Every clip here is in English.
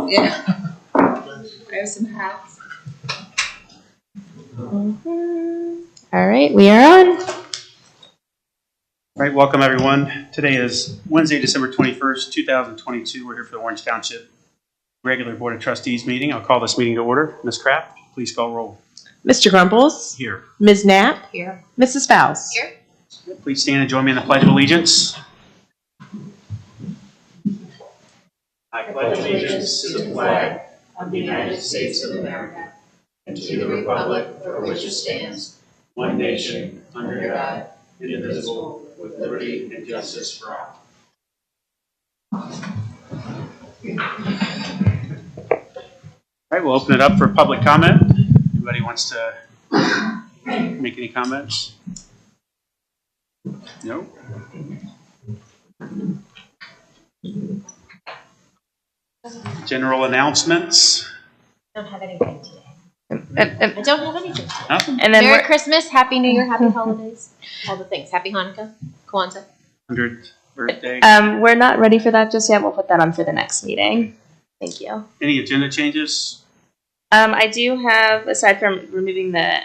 Yeah. I have some hats. All right, we are on. All right, welcome everyone. Today is Wednesday, December 21st, 2022. We're here for the Orange Township regular Board of Trustees meeting. I'll call this meeting to order. Ms. Kraft, please call roll. Mr. Crumples. Here. Ms. Knapp. Here. Mrs. Faust. Here. Please stand and join me in the Pledge of Allegiance. I pledge allegiance to the flag of the United States of America and to the republic for which it stands, one nation, under God, indivisible, with liberty and justice for all. All right, we'll open it up for public comment. Anybody wants to make any comments? No? General announcements? I don't have anything today. And I don't have anything. Nothing? then Merry Christmas, Happy New Year, Happy Holidays, all the things. Happy Hanukkah, Kwanzaa. 100th birthday. we're not ready for that just yet. We'll put that on for the next meeting. Thank you. Any agenda changes? I do have, aside from removing the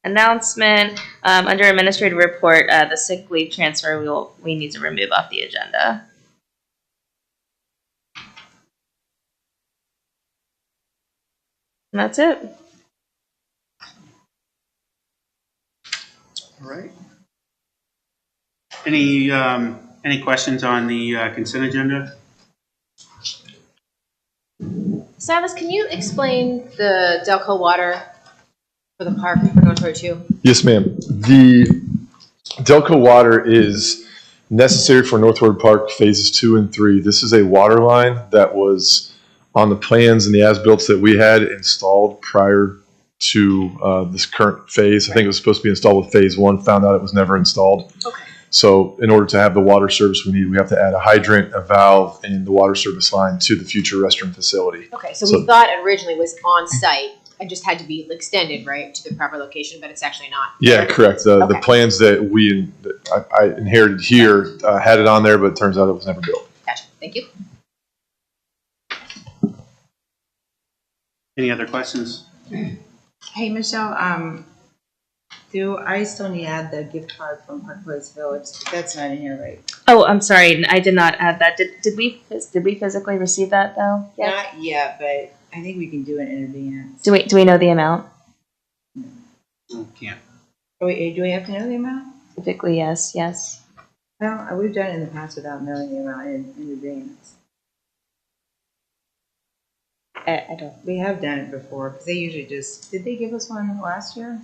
announcement, under administrative report, the sick leave transfer we need to remove off the agenda. And that's it. All right. Any questions on the consent agenda? Silas, can you explain the Delco water for the park for North Road 2? Yes, ma'am. The Delco water is necessary for Northward Park phases 2 and 3. This is a water line that was on the plans and the as-built that we had installed prior to this current phase. I think it was supposed to be installed with phase 1, found out it was never installed. Okay. So in order to have the water service we need, we have to add a hydrant, a valve, and the water service line to the future restroom facility. Okay, so we thought it originally was on site and just had to be extended, right, to the proper location, but it's actually not. Yeah, correct. The Okay. plans that I inherited here had it on there, but it turns out it was never built. Gotcha. Thank you. Any other questions? Hey, Michelle, do I still need to add the gift card from Park Place Village? That's not in here, right? Oh, I'm sorry. I did not add that. Did we physically receive that though? Yeah. Not yet, but I think we can do it in advance. Do we know the amount? Can't. Do we have to know the amount? Typically, yes. No, we've done it in the past without knowing the amount in advance. I don't. We have done it before, because they usually just, did they give us one last year?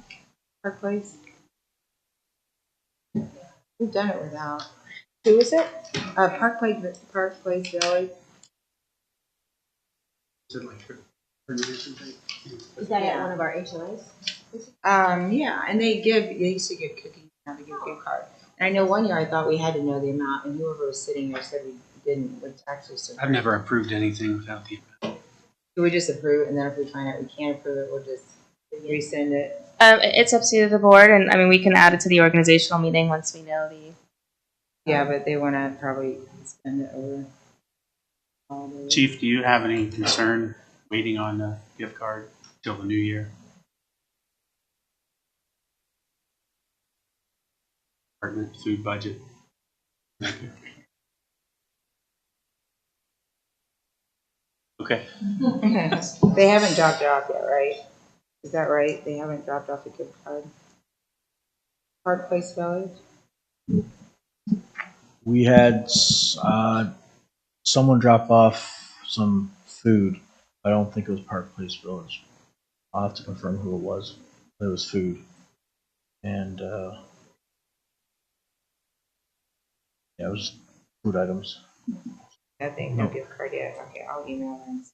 Park Place? We've done it without. Who is it? Park Place Village. Is it like termination thing? Is that Yeah. at one of our HOAs? Yeah, and they used to give cookies, now they give gift card. And I know one year I thought we had to know the amount, and whoever was sitting there said we didn't, which actually surprised I've never approved anything without the amount. So we just approve it, and then if we find out we can't approve it, we'll just resend it. It's up to the board, and I mean we can add it to the organizational meeting once we know the. Yeah, but they want to probably spend it over. Chief, do you have any concern waiting on the gift card till the new year? Department food budget. Thank you. Okay. They haven't dropped it off yet, right? Is that right? They haven't dropped off a gift card. Park Place Village? We had someone drop off some food. I don't think it was Park Place Village. I'll have to confirm who it was. It was food. And yeah, it was food items. I think no gift card yet. Okay, I'll email them.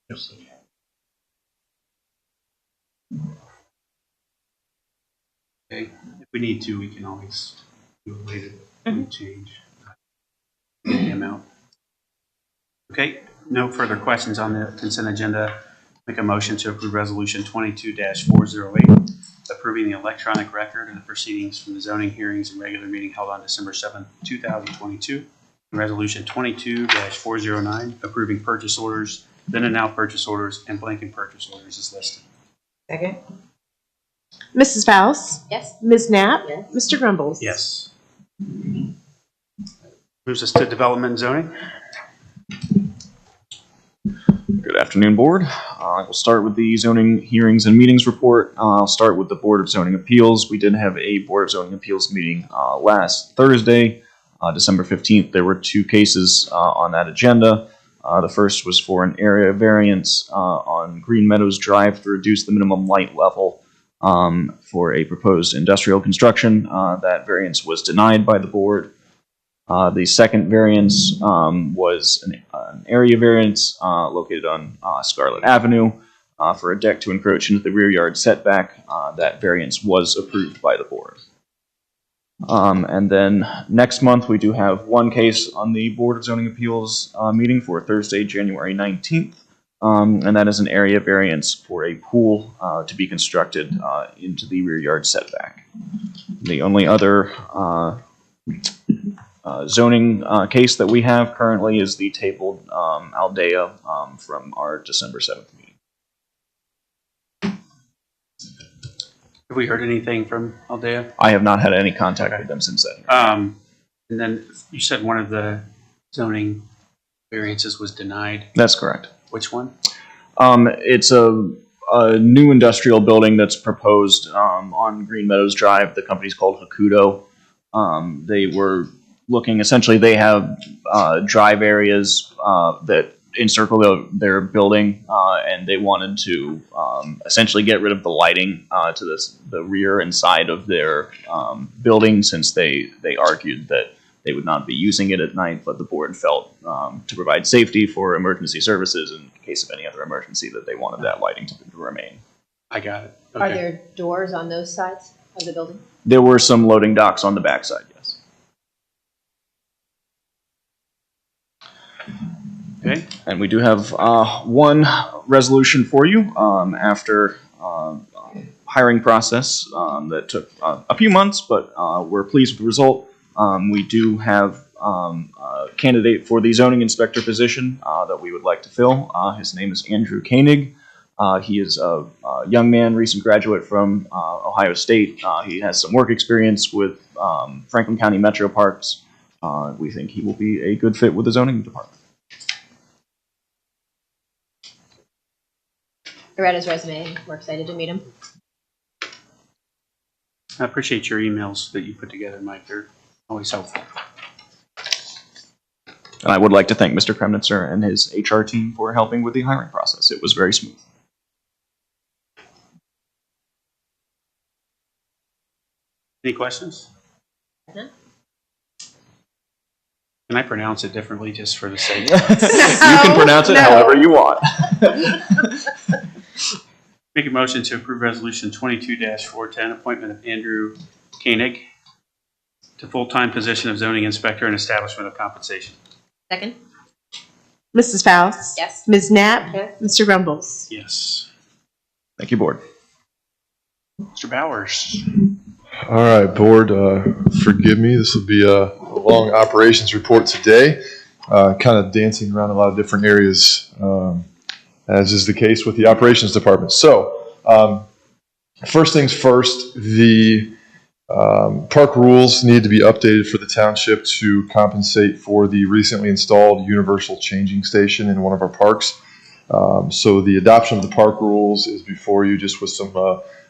Okay. If we need to, we can always do it later. Change the amount. Okay. No further questions on the consent agenda. Make a motion to approve Resolution 22-408, approving the electronic record of the proceedings from the zoning hearings and regular meeting held on December 7, 2022. And Resolution 22-409, approving purchase orders then and now purchase orders, and blanket purchase orders is listed. Second? Mrs. Faust? Yes. Ms. Knapp? Yes. Mr. Grumbles? Yes. Moves us to development and zoning. Good afternoon, Board. I will start with the zoning hearings and meetings report. I'll start with the Board of Zoning Appeals. We did have a Board of Zoning Appeals meeting last Thursday, December 15th. There were 2 cases on that agenda. The first was for an area variance on Green Meadows Drive to reduce the minimum light level for a proposed industrial construction. That variance was denied by the Board. The second variance was an area variance located on Scarlet Avenue for a deck to encroach into the rear yard setback. That variance was approved by the Board. And then next month, we do have 1 case on the Board of Zoning Appeals meeting for Thursday, January 19th. And that is an area variance for a pool to be constructed into the rear yard setback. The only other zoning case that we have currently is the tabled Aldea from our December 7th meeting. Have we heard anything from Aldea? I have not had any contact with them since then. And then you said one of the zoning variances was denied. That's correct. Which one? It's a new industrial building that's proposed on Green Meadows Drive. The company's called Hakuto. They were looking, essentially, they have drive areas that encircle their building, and they wanted to essentially get rid of the lighting to the rear and side of their building, since they argued that they would not be using it at night, but the Board felt to provide safety for emergency services in case of any other emergency that they wanted that lighting to remain. I got it. Are Okay. there doors on those sides of the building? There were some loading docks on the backside, yes. Okay. And we do have 1 resolution for you after hiring process that took a few months, but we're pleased with the result. We do have a candidate for the zoning inspector position that we would like to fill. His name is Andrew Koenig. He is a young man, recent graduate from Ohio State. He has some work experience with Franklin County Metro Parks. We think he will be a good fit with the zoning department. I read his resume. We're excited to meet him. I appreciate your emails that you put together, Mike. They're always helpful. And I would like to thank Mr. Kremnitzer and his HR team for helping with the hiring process. It was very smooth. Any questions? No. Can I pronounce it differently just for the sake? You can pronounce it however you want. Make a motion to approve resolution 22-410, appointment of Andrew Koenig to full-time position of zoning inspector and establishment of compensation. Second? Mrs. Faust? Yes. Ms. Knapp? Yes. Mr. Grumbles? Yes. Thank you, Board. Mr. Bowers. All right, Board, forgive me. This will be a long operations report today, kind of dancing around a lot of different areas, as is the case with the operations department. So, first things first, the park rules need to be updated for the township to compensate for the recently installed universal changing station in one of our parks. So the adoption of the park rules is before you, just with some,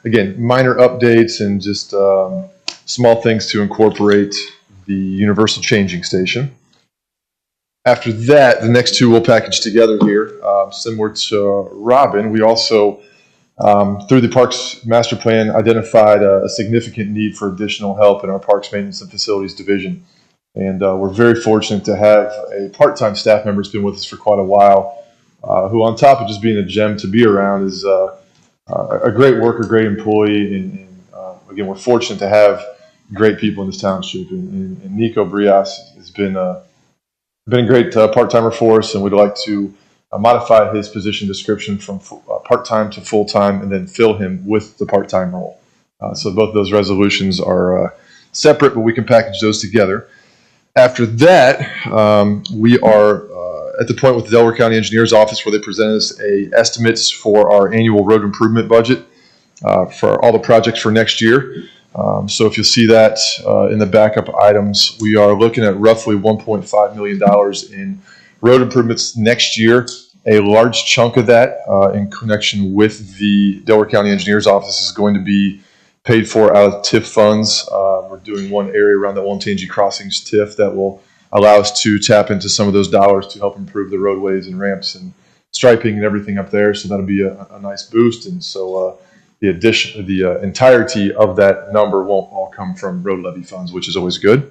again, minor updates and just small things to incorporate the universal changing station. After that, the next 2 we'll package together here. Similar to Robin, we also, through the Parks Master Plan, identified a significant need for additional help in our Parks Maintenance and Facilities Division. And we're very fortunate to have a part-time staff member who's been with us for quite a while, who, on top of just being a gem to be around, is a great worker, great employee. And again, we're fortunate to have great people in this township. And Nico Brias has been a great part-timer for us, and we'd like to modify his position description from part-time to full-time and then fill him with the part-time role. So both of those resolutions are separate, but we can package those together. After that, we are, at the point with the Delaware County Engineers Office where they presented us estimates for our annual road improvement budget for all the projects for next year. So if you see that in the backup items, we are looking at roughly $1.5 million in road improvements next year. A large chunk of that in connection with the Delaware County Engineers Office is going to be paid for out of TIF funds. We're doing one area around the Olentangy Crossings TIF that will allow us to tap into some of those dollars to help improve the roadways and ramps and striping and everything up there. So that'll be a nice boost. And so the entirety of that number won't all come from road levy funds, which is always good.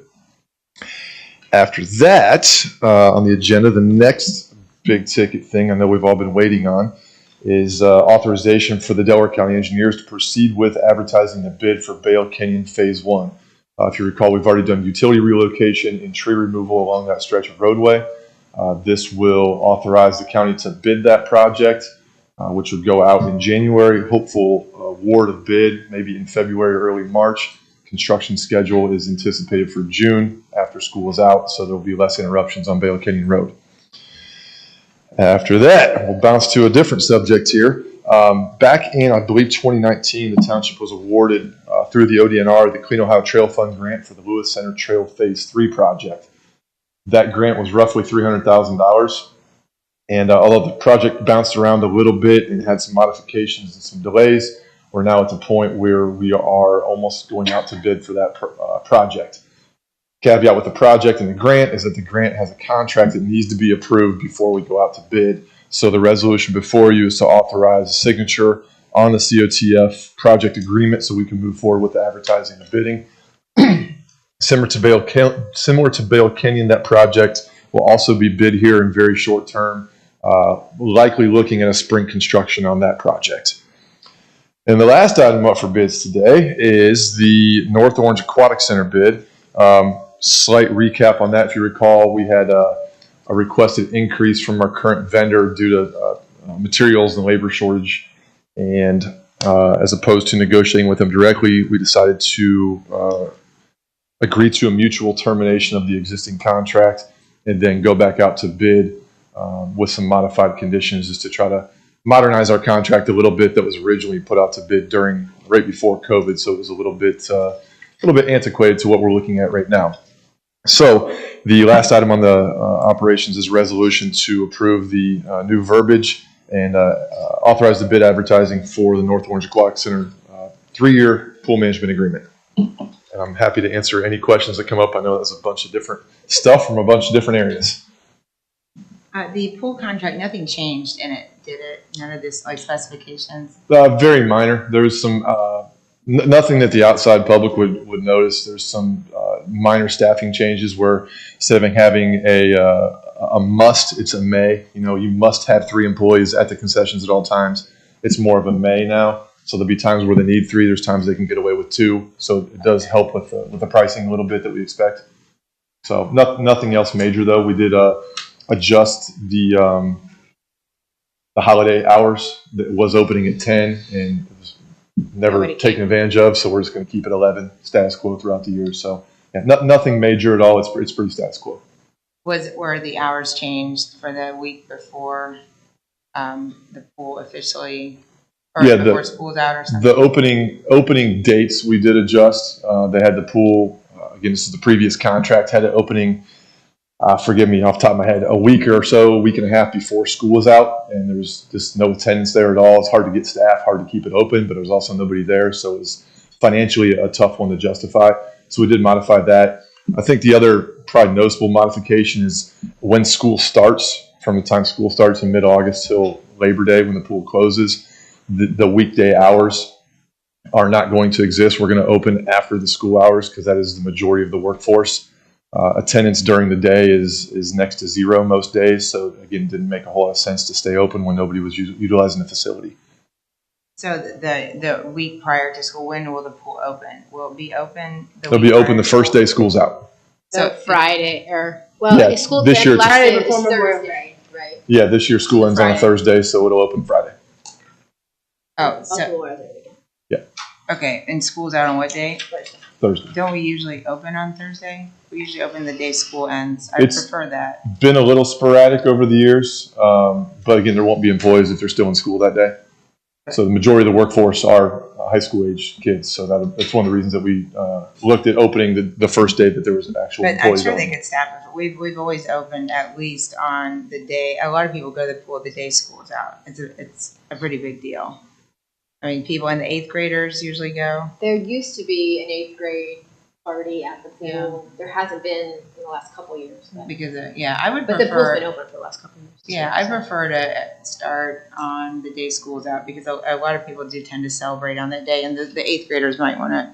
After that, on the agenda, the next big ticket thing I know we've all been waiting on is authorization for the Delaware County Engineers to proceed with advertising the bid for Bale Canyon Phase 1. If you recall, we've already done utility relocation and tree removal along that stretch of roadway. This will authorize the county to bid that project, which would go out in January. Hopeful award of bid maybe in February or early March. Construction schedule is anticipated for June after school is out, so there will be less interruptions on Bale Canyon Road. After that, we'll bounce to a different subject here. Back in, I believe, 2019, the township was awarded through the ODNR the Clean Ohio Trail Fund grant for the Lewis Center Trail Phase 3 project. That grant was roughly $300,000. And although the project bounced around a little bit and had some modifications and some delays, we're now at the point where we are almost going out to bid for that project. Caveat with the project and the grant is that the grant has a contract that needs to be approved before we go out to bid. So the resolution before you is to authorize a signature on the COTF project agreement so we can move forward with the advertising and bidding. Similar to Bale Canyon, that project will also be bid here in very short term, likely looking at a spring construction on that project. And the last item up for bids today is the North Orange Aquatic Center bid. Slight recap on that. If you recall, we had a requested increase from our current vendor due to materials and labor shortage. And as opposed to negotiating with them directly, we decided to agree to a mutual termination of the existing contract and then go back out to bid with some modified conditions just to try to modernize our contract a little bit that was originally put out to bid right before COVID. So it was a little bit antiquated to what we're looking at right now. So the last item on the operations is resolution to approve the new verbiage and authorize the bid advertising for the North Orange Aquatic Center 3-year pool management agreement. And I'm happy to answer any questions that come up. I know that's a bunch of different stuff from a bunch of different areas. The pool contract, nothing changed in it, did it? None of this, like specifications? Very minor. There's some nothing that the outside public would notice. There's some minor staffing changes where instead of having a must, it's a may. You know, you must have 3 employees at the concessions at all times. It's more of a may now. So there'll be times where they need 3. There's times they can get away with 2. So it does help with the pricing a little bit that we expect. So nothing else major though. We did adjust the holiday hours that was opening at 10 and it was never taken advantage of. So we're just going to keep it 11 status quo throughout the year. So yeah, nothing major at all. It's pretty status quo. Were the hours changed for the week before the pool officially, or before school's out or something? The opening dates we did adjust. They had the pool, again, this is the previous contract, had it opening, forgive me off the top of my head, a week and a half before school was out, and there was just no attendance there at all. It's hard to get staff, hard to keep it open, but there was also nobody there, so it was financially a tough one to justify. So we did modify that. I think the other probably noticeable modification is when school starts, from the time school starts in mid-August till Labor Day when the pool closes, the weekday hours are not going to exist. We're going to open after the school hours because that is the majority of the workforce. Attendance during the day is next to 0 most days. So again, it didn't make a whole lot of sense to stay open when nobody was utilizing the facility. So the week prior to school, when will the pool open? Will it be open? It'll be open the first day school's out. So Friday school this year last day Friday is before Memorial Thursday, right? Yeah, this year school ends on a Thursday, so it'll open Friday. Oh, so okay, and school's out on what day? Thursday. Don't we usually open on Thursday? We usually open the day school ends. I It's- prefer that. Been a little sporadic over the years, but again, there won't be employees if they're still in school that day. So the majority of the workforce are high school age kids. So that's one of the reasons that we looked at opening the first day that there was actual But I'm employees. sure they on. could staff it. We've always opened at least on the day. A lot of people go to the pool the day school's out. It's a pretty big deal. I mean, people in the 8th graders usually go. There used to be an 8th grade party at the pool. Yeah. There hasn't been in the last couple of years. Because, I would But the pool's prefer. been open for the last couple of years. Yeah, I prefer to start on the day school's out because a lot of people do tend to celebrate on that day, and the 8th graders might want to.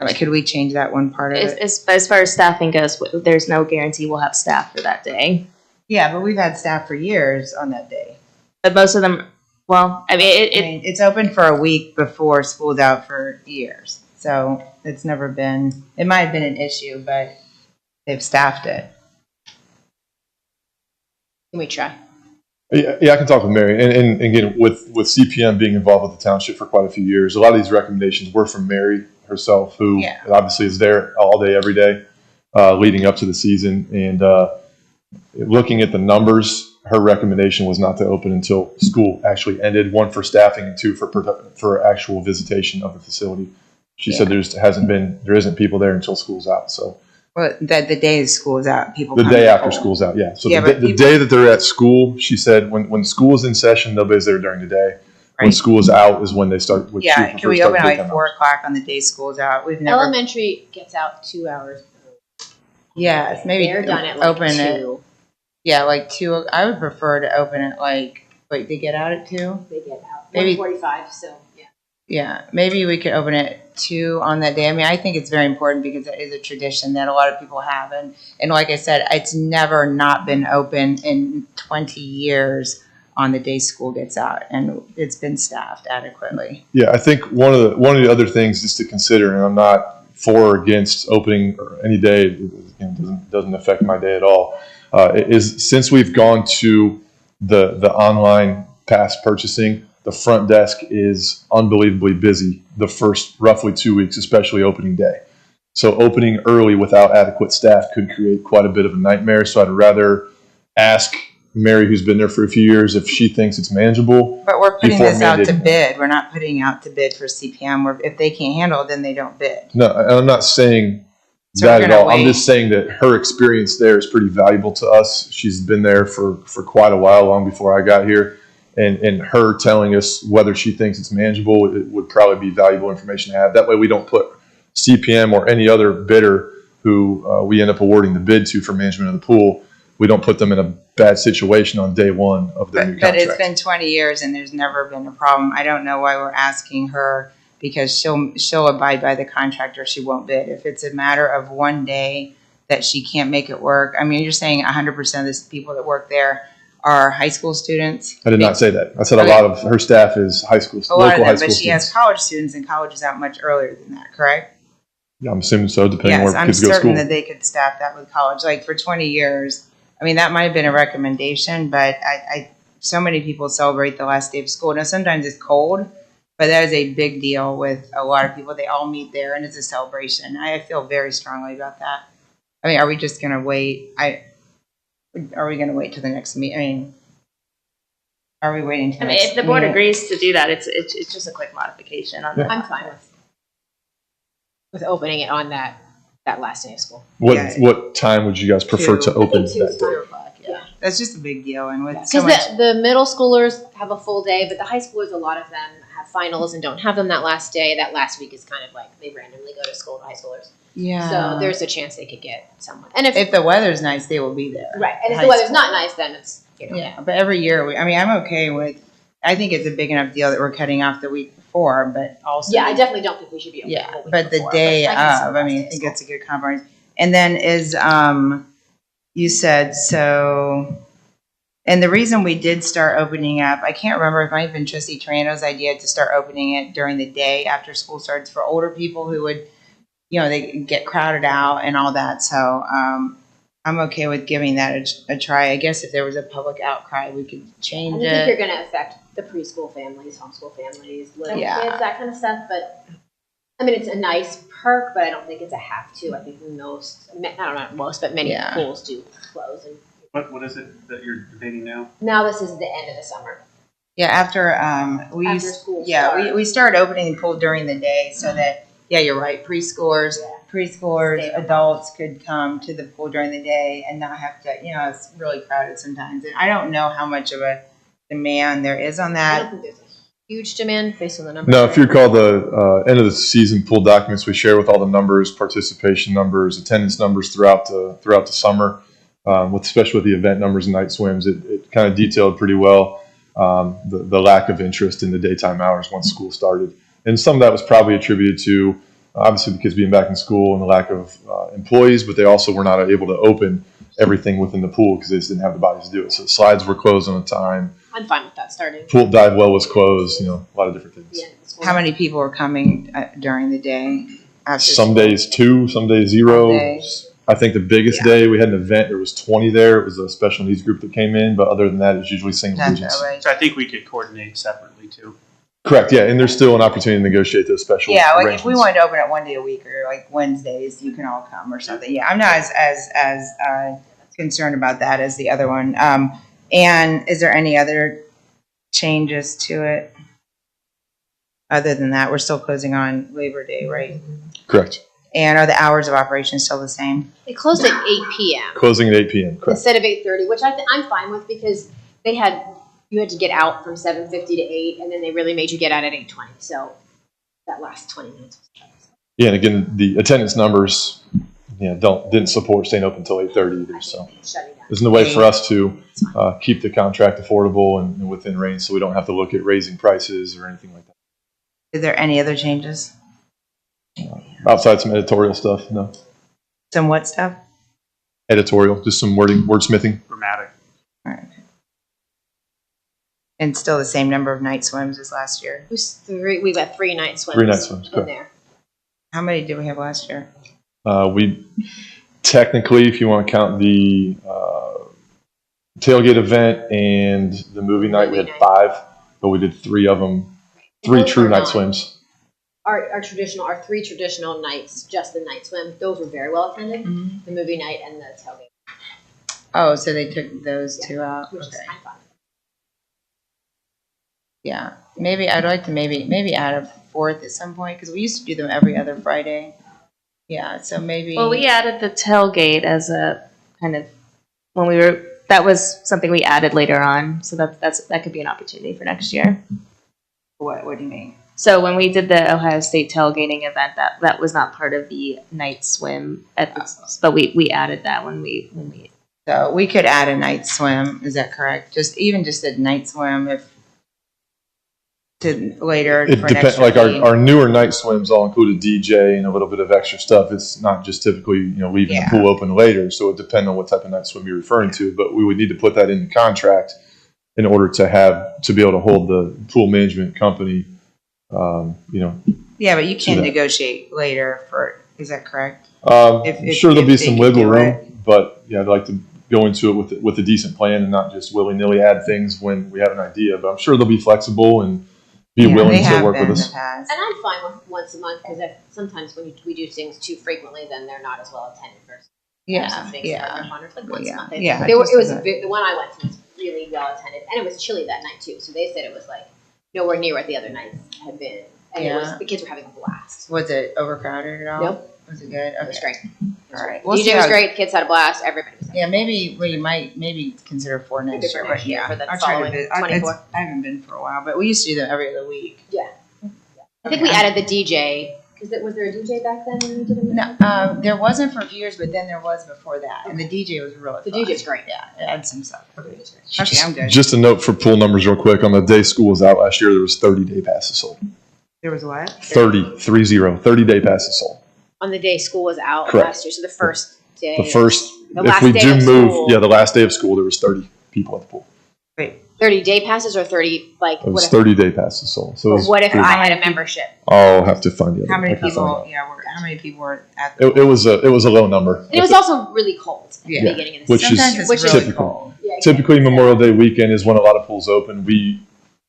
Like, could we change that one part of it? As far as staffing goes, there's no guarantee we'll have staff for that day. Yeah, but we've had staff for years on that day. But most of them, well, I mean, I mean, it's open for a week before school's out for years, so it's never been. It might have been an issue, but they've staffed it. Can we try? Yeah, I can talk with Mary. And again, with CPM being involved with the township for quite a few years, a lot of these recommendations were from Mary herself, who Yeah. obviously is there all day, every day, leading up to the season. And looking at the numbers, her recommendation was not to open until school actually ended, one for staffing and two for actual visitation of the facility. She said there isn't people there until school's out. So Well, the day school is out, people. the come day to after pool. school's out, yeah. So Yeah, the but the day that they're at school, she said, when school is in session, nobody's there during the day. When Right. school is out is when they start. Which she Yeah, prefers can we start open at like daytime 4:00 on the day school's out? We've never. Elementary gets out 2 hours. Yes, maybe They're done at like open 2. it. Yeah, like 2. I would prefer to open it like. Wait, they get out at 2? They get out. Maybe- 1:45, so yeah. Yeah, maybe we could open it 2 on that day. I mean, I think it's very important because it is a tradition that a lot of people have, and like I said, it's never not been open in 20 years on the day school gets out, and it's been staffed adequately. Yeah, I think one of the other things just to consider, and I'm not for or against opening any day, it doesn't affect my day at all, is since we've gone to the online pass purchasing, the front desk is unbelievably busy the first roughly 2 weeks, especially opening day. So opening early without adequate staff could create quite a bit of a nightmare. So I'd rather ask Mary, who's been there for a few years, if she thinks it's manageable. But we're putting Before this out to mandating. bid. We're not putting out to bid for CPM. If they can't handle it, then they don't bid. No, and I'm not saying So that we're at gonna all. I'm wait. just saying that her experience there is pretty valuable to us. She's been there for quite a while, long before I got here. And her telling us whether she thinks it's manageable, it would probably be valuable information to have. That way we don't put CPM or any other bidder who we end up awarding the bid to for management of the pool, we don't put them in a bad situation on day one of their new But contract. it's been 20 years and there's never been a problem. I don't know why we're asking her because she'll abide by the contract or she won't bid. If it's a matter of one day that she can't make it work, I mean, you're saying 100% of the people that work there are high school students? I did not say that. I said Okay. a lot of her staff is high school, A lot local of high them, school but she has students. college students and college is out much earlier than that, correct? Yeah, I'm assuming so, depending Yes, where I'm kids go to certain school. that they could staff that with college. Like for 20 years, I mean, that might have been a recommendation, but so many people celebrate the last day of school. Now, sometimes it's cold, but that is a big deal with a lot of people. They all meet there and it's a celebration. I feel very strongly about that. I mean, are we just going to wait? Are we going to wait till the next meeting? I mean, are we waiting till I the mean, next if the board meeting? agrees to do that, it's just a quick modification on that. I'm fine with opening it on that last day of school. What time would you guys prefer to open I think 2 that is day? 2 o'clock, yeah. That's just a big deal. And with so Because much. the middle schoolers have a full day, but the high schoolers, a lot of them have finals and don't have them that last day. That last week is kind of like they randomly go to school, the high schoolers. Yeah. So there's a chance they could get someone. And if the weather's nice, they will be there. right, and if high the weather's school. not nice, then it's Yeah, but every year, I'm okay with, I think it's a big enough deal that we're cutting off the week before, but also. Yeah, I definitely don't think we should be open Yeah, the whole week but the before, day I can see of, the I mean, I last think day of it's a good compromise. And then you said, so, and the reason we did start opening up, I can't remember if it might have been Trustee Torano's idea to start opening it during the day after school starts for older people who would, they get crowded out and all that. So, I'm okay with giving that a try. I guess if there was a public outcry, we could change I think you're it. going to affect the preschool families, homeschool families, little Yeah. kids, that kind of stuff. But I mean, it's a nice perk, but I don't think it's a have to. I think most, I don't know, not most, but many Yeah. pools do close. And What is it that you're debating now? now this is the end of the summer. Yeah, after we After school yeah starts. we started opening the pool during the day so that you're right, preschoolers Stay open. adults could come to the pool during the day and not have to, it's really crowded sometimes, and I don't know how much of a demand there is on I that. don't think there's a huge demand based on the numbers. No, if you recall the end of the season pool documents we share with all the numbers, participation numbers, attendance numbers throughout the summer, especially with the event numbers and night swims, it kind of detailed pretty well the lack of interest in the daytime hours once school started. And some of that was probably attributed to obviously the kids being back in school and the lack of employees, but they also were not able to open everything within the pool because they just didn't have the bodies to do it. So the slides were closed on time. I'm fine with that starting. Pool dive well was closed. A lot of different things. The end of the school. How many people were coming during the day? After Some school? days 2, some days 0. Some days. I think the biggest day we had an event, there was 20 there. It was a special needs group that came in, but other than that, it's usually single That's digits. right. So I think we could coordinate separately too. Correct, yeah, and there's still an opportunity to negotiate those special Yeah, like if arrangements. we wanted to open it one day a week or like Wednesdays, you can all come or something. Yeah, I'm not as concerned about that as the other one. And is there any other changes to it? Other than that, we're still closing on Labor Day, right? Correct. And are the hours of operation still the same? They closed at 8 p.m. Closing at 8 p.m., correct. instead of 8:30, which I'm fine with because you had to get out from 7:50 to 8, and then they really made you get out at 8:20. So that last 20 minutes was tough. Yeah, and again, the attendance numbers, didn't support staying open until 8:30 either. So Shutting down. there's no way for us to keep the contract affordable and within range, so we don't have to look at raising prices or anything like that. Is there any other changes? Outside some editorial stuff, no. Some what stuff? Editorial, just some wordsmithing. Dramatic. All right. And still the same number of night swims as last year. It was 3. We got 3 night swims. 3 night swims, in correct. there. How many did we have last year? We technically, if you want to count the tailgate event and the movie night, we had 5, but we did 3 of them, 3 Those true were night not- swims. Our 3 traditional nights, just the night swim, those were very well attended. Mm-hmm. The movie night and the tailgate, Oh, so they took those two out. which is Okay. I'm fine. Yeah, maybe I'd like to maybe add a 4th at some point because we used to do them every other Friday. Yeah, so maybe. Well, we added the tailgate as a kind of that was something we added later on, so that could be an opportunity for next year. What do you mean? So when we did the Ohio State tailgating event, that was not part of the night swim but we added that when we So we could add a night swim. Is that correct? Just a night swim if to later It for depends. next Like meeting. our newer night swims all include a DJ and a little bit of extra stuff. It's not just typically leaving Yeah. the pool open later. So it depends on what type of night swim you're referring to. But we would need to put that in the contract in order to be able to hold the pool management company. Yeah, but you can that. negotiate later for. Is that correct? If Sure, there'll be they some can wiggle do room, it. but yeah, I'd like to go into it with a decent plan and not just willy nilly add things when we have an idea. But I'm sure they'll be flexible and be Yeah, willing they to have work been with in us. the past. And I'm fine with once a month because sometimes when we do things too frequently, then they're not as well attended versus Yeah, something yeah. like once a month. Yeah, It was just the one I went to was really well attended, and it was chilly that night too. So they said it was like nowhere near what the other nights had been, and Yeah. the kids were having a blast. Was it overcrowded at all? Nope. Was it good? It was great. All right. DJ was great. The kids had a blast. Everybody was. Yeah, maybe we might consider 4 next Maybe for year. next But year, yeah, for the I'll try to following visit. 24. I haven't been for a while, but we used to do them every other week. I think we added the DJ because was there a DJ back then when we did it? No, there wasn't for a few years, but then there was before that, and the DJ was really The fun. DJ's great. Yeah, it had some stuff. Okay, I'm good. Just a note for pool numbers real quick. On the day school was out last year, there was 30 day passes sold. There was what? 30 day passes sold. On the day school was out Correct. last year, so the first day. The first, The if last we day do of move, school. yeah, the last day of school, there was 30 people at the pool. Wait, 30 day passes or 30 like It was what if 30 day passes sold. So it was what if pretty- I had a membership? I'll have to find the other. how many I can find people? out. Yeah, how many people were at the? It was a low number. And it was also really cold at Yeah. the beginning of the Which season. is Sometimes it's which is really typical. cold. Yeah, Typically, Memorial Day weekend is when a lot of pools open. We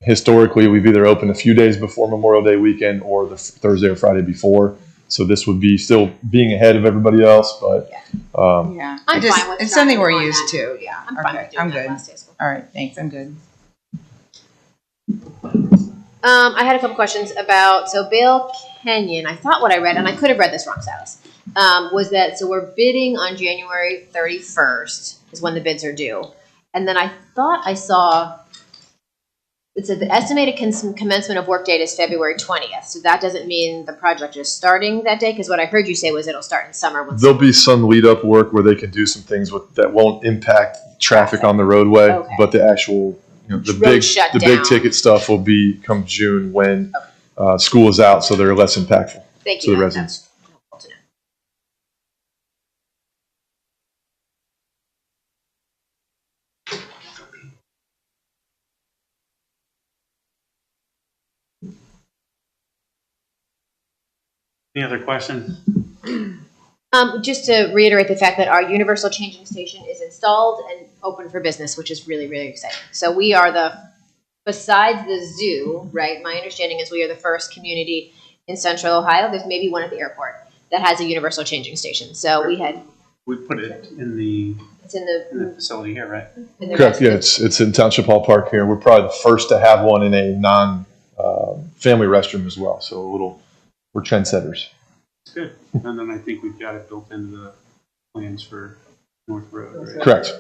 Historically, we've either opened a few days before Memorial Day weekend or the Thursday or Friday before. So this would be still being ahead of everybody else, but Yeah. I'm It fine with it's something we're trying used on that. to. Yeah. I'm fine Okay. with doing I'm that good. last day of school. All right. Thanks. I'm good. I had a couple questions about, so Bale Canyon, I thought what I read, and I could have read this wrong, Silas, was that, so we're bidding on January 31st is when the bids are due. And then I thought I saw, it said the estimated commencement of work date is February 20th. So that doesn't mean the project is starting that day? Because what I heard you say was it'll start in summer. there'll be some lead up work where they can do some things that won't impact traffic on the roadway, Okay. but the actual, the Road big shut big down. ticket stuff will be come June when school is out, so they're less impactful Thank to you. the residents. That's helpful to know. Any other questions? Just to reiterate the fact that our universal changing station is installed and open for business, which is really, really exciting. So we are besides the zoo, right? My understanding is we are the first community in Central Ohio. There's maybe one at the airport that has a universal changing station. So We put it in the it's in the facility here, right? Correct. Yeah, it's in Township Hall Park here. We're probably the first to have one in a non-family restroom as well. So we're trendsetters. It's good. And then I think we've got it built into the plans for North Road, right? Correct.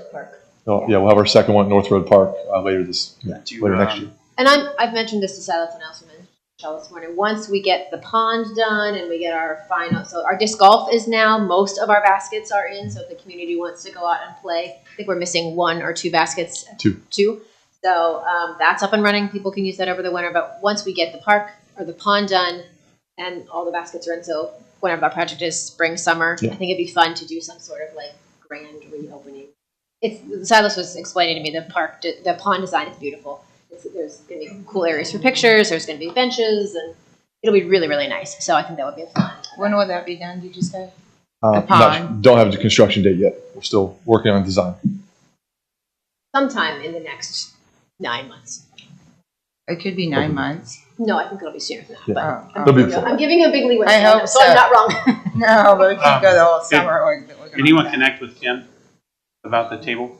Oh, yeah, we'll have our second one at North Road Park later later next year. And I've mentioned this to Silas and Elson and Michelle this morning. Once we get the pond done and we get our final, so our disc golf is now, most of our baskets are in. So if the community wants to go out and play, I think we're missing 1 or 2 baskets. Two. So that's up and running. People can use that over the winter. But once we get the park or the pond done and all the baskets are in, so whenever our project is spring, summer, Yeah. I think it'd be fun to do some sort of like grand reopening. Silas was explaining to me the pond design is beautiful. There's going to be cool areas for pictures. There's going to be benches, and it'll be really, really nice. So I think that would be a fun. When will that be done? Did you say? The pond. Don't have the construction date yet. We're still working on design. Sometime in the next 9 months. It could be 9 months. No, I think it'll be sooner than that. Yeah. But It'll be before. I'm giving you a big leeway. I hope so. I'm so. not wrong. No, but we can't go the whole summer. Anyone connect with Kim about the table?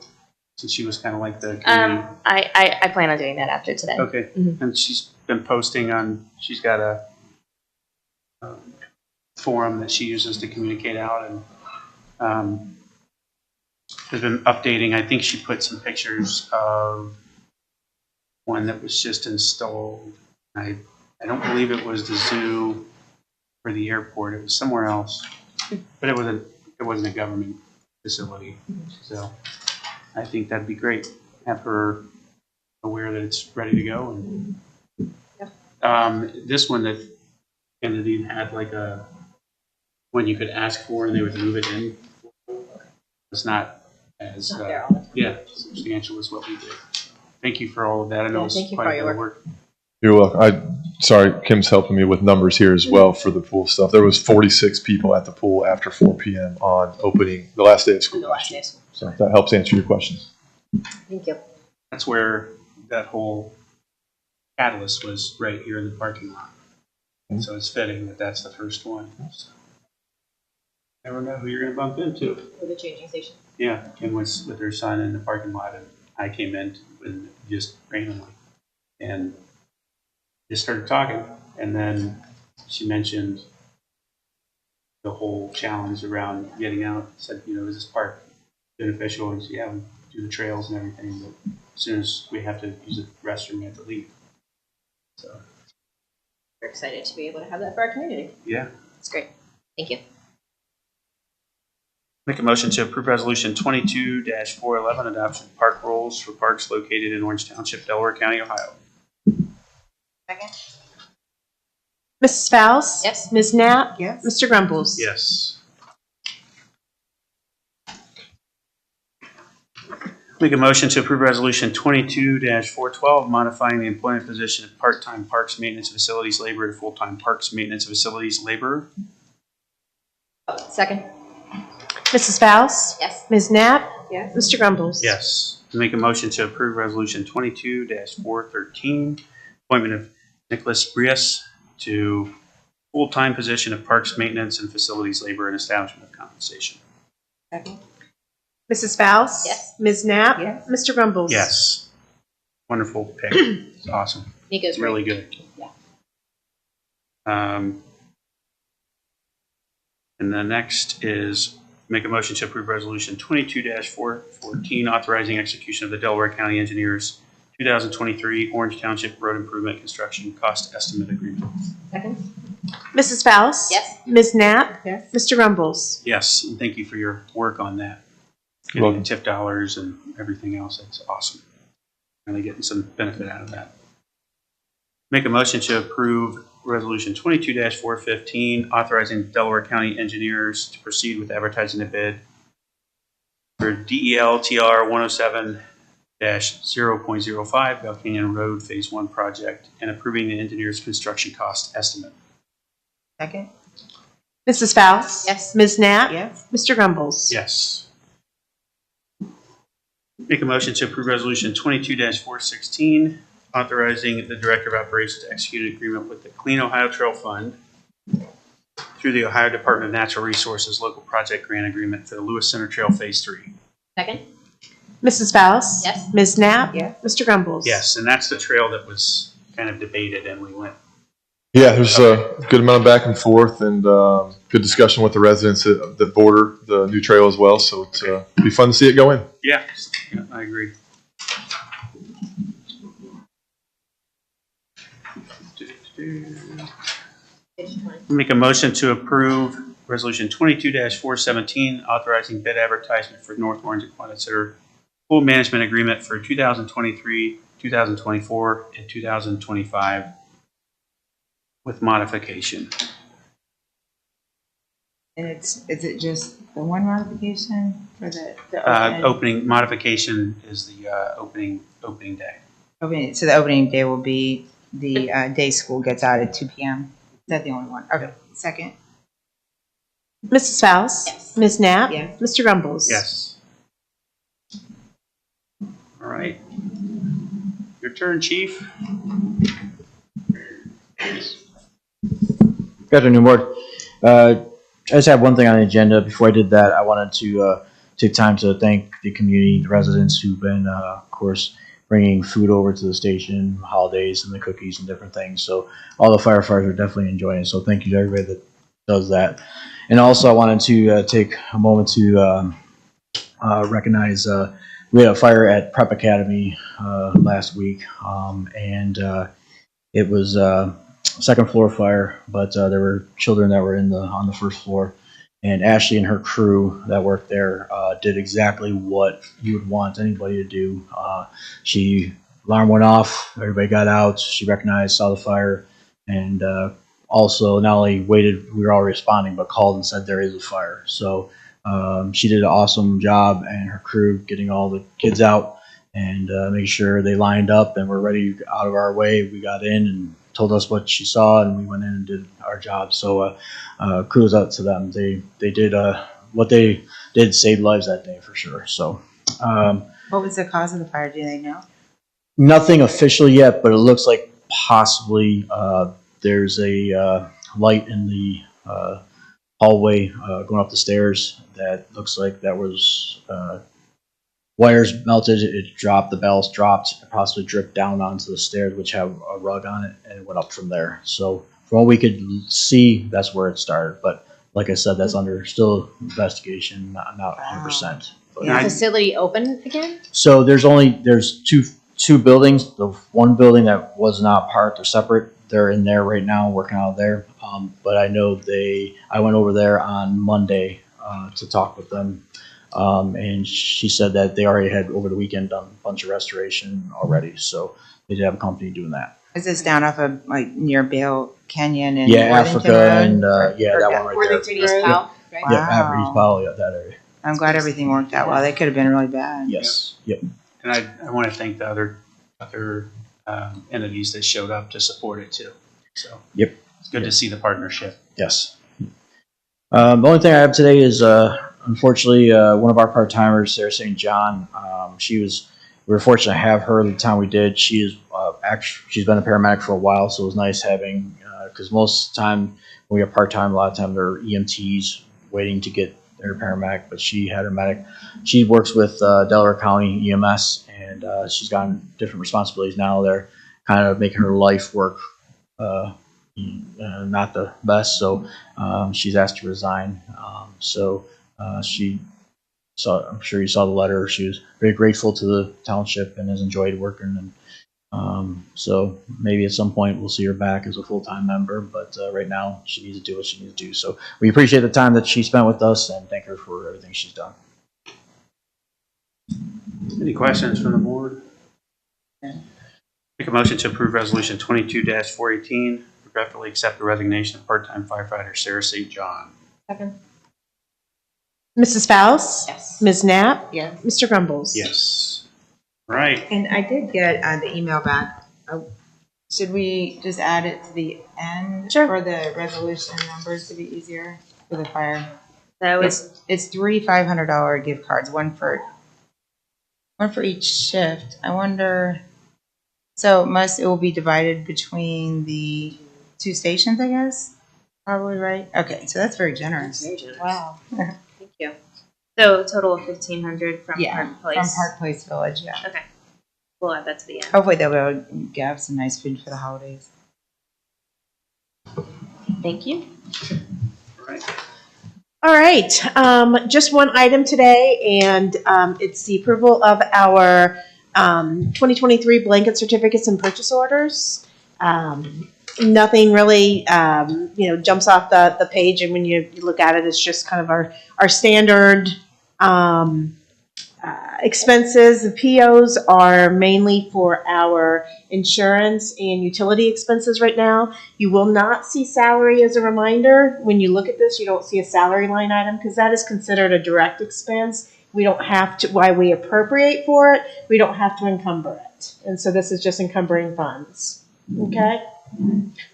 Since she was kind of like the community. I plan on doing that after today. Okay. Mhm. And she's been posting she's got a forum that she uses to communicate out, and has been updating. I think she put some pictures of one that was just installed. I don't believe it was the zoo or the airport. It was somewhere else, but it wasn't a government facility. So I think that'd be great. Have her aware that it's ready to go. And this one that Kennedy had like a one you could ask for and they would move it in. It's not as substantial as what we did. Thank you for all of that. I know it's thank you quite for a your bit of work. work. You're welcome. Sorry, Kim's helping me with numbers here as well for the pool stuff. There was 46 people at the pool after 4 p.m. on opening the last day of school. The last day of school. So that helps answer your questions. Thank you. That's where that whole catalyst was, right here in the parking lot. And so it's fitting that that's the first one. So never know who you're going to bump into. For the changing station. Yeah, Kim was with her son in the parking lot, and I came in and just randomly, and just started talking, and then she mentioned the whole challenge around getting out. Said, is this park beneficial? And she, yeah, we do the trails and everything, but as soon as we have to use the restroom, we have to leave. So We're excited to be able to have that for our community. yeah. It's great. Thank you. Make a motion to approve resolution 22-411, adoption of park rules for parks located in Orange Township, Delaware County, Ohio. Second? Mrs. Faust? Yes. Ms. Knapp? Yes. Mr. Grumbles? Yes. Make a motion to approve resolution 22-412, modifying the employment position of part-time parks maintenance facilities laborer to full-time parks maintenance facilities laborer. Second. Mrs. Faust? Yes. Ms. Knapp? Yes. Mr. Grumbles? Yes. Make a motion to approve resolution 22-413, appointment of Nicholas Brias to full-time position of Parks Maintenance and Facilities Labor and Establishment of Compensation. Mrs. Faust? Yes. Ms. Knapp? Yes. Mr. Grumbles? Yes. Wonderful pick. It's awesome. Nico's It's really good. Yeah. And the next is make a motion to approve resolution 22-414, authorizing execution of the Delaware County Engineers 2023 Orange Township Road Improvement Construction Cost Estimate Agreement. Second? Mrs. Faust? Yes. Ms. Knapp? Yes. Mr. Grumbles? Yes, and thank you for your work on that. Getting Welcome. the tip dollars and everything else. That's awesome. Really getting some benefit out of that. Make a motion to approve resolution 22-415, authorizing Delaware County engineers to proceed with advertising the bid for DEL TR 107-0.05 Bell Canyon Road Phase 1 project and approving the engineer's construction cost estimate. Second? Mrs. Faust? Yes. Ms. Knapp? Yes. Mr. Grumbles? Yes. Make a motion to approve resolution 22-416, authorizing the Director of Operations to execute an agreement with the Clean Ohio Trail Fund through the Ohio Department of Natural Resources Local Project Grant Agreement for the Lewis Center Trail Phase 3. Second? Mrs. Faust? Yes. Ms. Knapp? Yes. Mr. Grumbles? Yes, and that's the trail that was kind of debated, and we went. Yeah, there's a good amount of back and forth and good discussion with the residents that border the new trail as well. So it's be fun to see it go in. Yeah, I agree. Page 20. Make a motion to approve resolution 22-417, authorizing bid advertisement for North Orange and Quantico Center pool management agreement for 2023, 2024, and 2025 with modification. And is it just the one modification for the Opening modification is the opening day. opening? So the opening day will be the day school gets out at 2 p.m. Is that the only one? Okay. Second? Mrs. Faust? Yes. Ms. Knapp? Yes. Mr. Grumbles? Yes. All right. Your turn, Chief. Good afternoon, Board. I just have one thing on the agenda. Before I did that, I wanted to take time to thank the community, the residents who've been, of course, bringing food over to the station, holidays, and the cookies and different things. So all the firefighters are definitely enjoying it. So thank you to everybody that does that. And also, I wanted to take a moment to recognize we had a fire at Prep Academy last week, and it was second floor fire, but there were children that were on the first floor, and Ashley and her crew that worked there did exactly what you would want anybody to do. Alarm went off, everybody got out, she recognized, saw the fire, and also not only waited, we were all responding, but called and said there is a fire. So she did an awesome job, and her crew getting all the kids out and making sure they lined up and were ready out of our way. We got in and told us what she saw, and we went in and did our job. So kudos out to them. They did what they did, saved lives that day for sure. So What was the cause of the fire? Do they know? nothing official yet, but it looks like possibly there's a light in the hallway going up the stairs that looks like that was wires melted, it dropped, the bells dropped, it possibly dripped down onto the stairs, which have a rug on it, and it went up from there. So from what we could see, that's where it started. But like I said, that's under still investigation, not 100%. But Is the facility open again? so there's two buildings. The one building that was not part or separate, they're in there right now, working out there. But I know I went over there on Monday to talk with them. And she said that they already had over the weekend done a bunch of restoration already. So they did have a company doing that. Is this down off of like near Bale Canyon and Yeah, Worthington Africa Road? and that one right Worthington there. East Road. Powell, right? Wow. Yeah, after East Powell, yeah, that area. I'm glad everything worked out well. They could have been really bad. Yes. Yep. And I want to thank the other entities that showed up to support it too. So Yep. it's good to see the partnership. Yes. The only thing I have today is, unfortunately, one of our part-timers, Sarah St. John, she was we were fortunate to have her the time we did. She is she's been a paramedic for a while, so it was nice having, because most of the time when we are part-time, a lot of time they're EMTs waiting to get their paramedic, but she had her medic. She works with Delaware County EMS, and she's gotten different responsibilities now. They're kind of making her life work not the best, so she's asked to resign. I'm sure you saw the letter. She was very grateful to the township and has enjoyed working. And so maybe at some point we'll see her back as a full-time member, but right now she needs to do what she needs to do. So we appreciate the time that she spent with us and thank her for everything she's done. Any questions from the board? Make a motion to approve resolution 22-418, regretfully accept the resignation of part-time firefighter Sarah St. John. Second. Mrs. Faust? Yes. Ms. Knapp? Yes. Mr. Grumbles? Yes. Right. And I did get the email back. Should we just add it to the end for the resolution numbers to be easier for the fire? That was It's 3 $500 gift cards, one for each shift. I wonder. So it will be divided between the 2 stations, I guess. Probably right. Okay, so that's very generous. Very generous. Wow. Thank you. so a total of 1,500 from Park Place. From Park Place Village. Yeah. Okay, we'll add that to the end. Hopefully they'll be able to have some nice food for the holidays. Thank you. Right. All right, just one item today, and it's the approval of our 2023 blanket certificates and purchase orders. Nothing really, jumps off the page, and when you look at it, it's just kind of our standard expenses. The POs are mainly for our insurance and utility expenses right now. You will not see salary as a reminder. When you look at this, you don't see a salary line item because that is considered a direct expense. We don't have to, while we appropriate for it, we don't have to encumber it. And so this is just encumbering funds. Okay?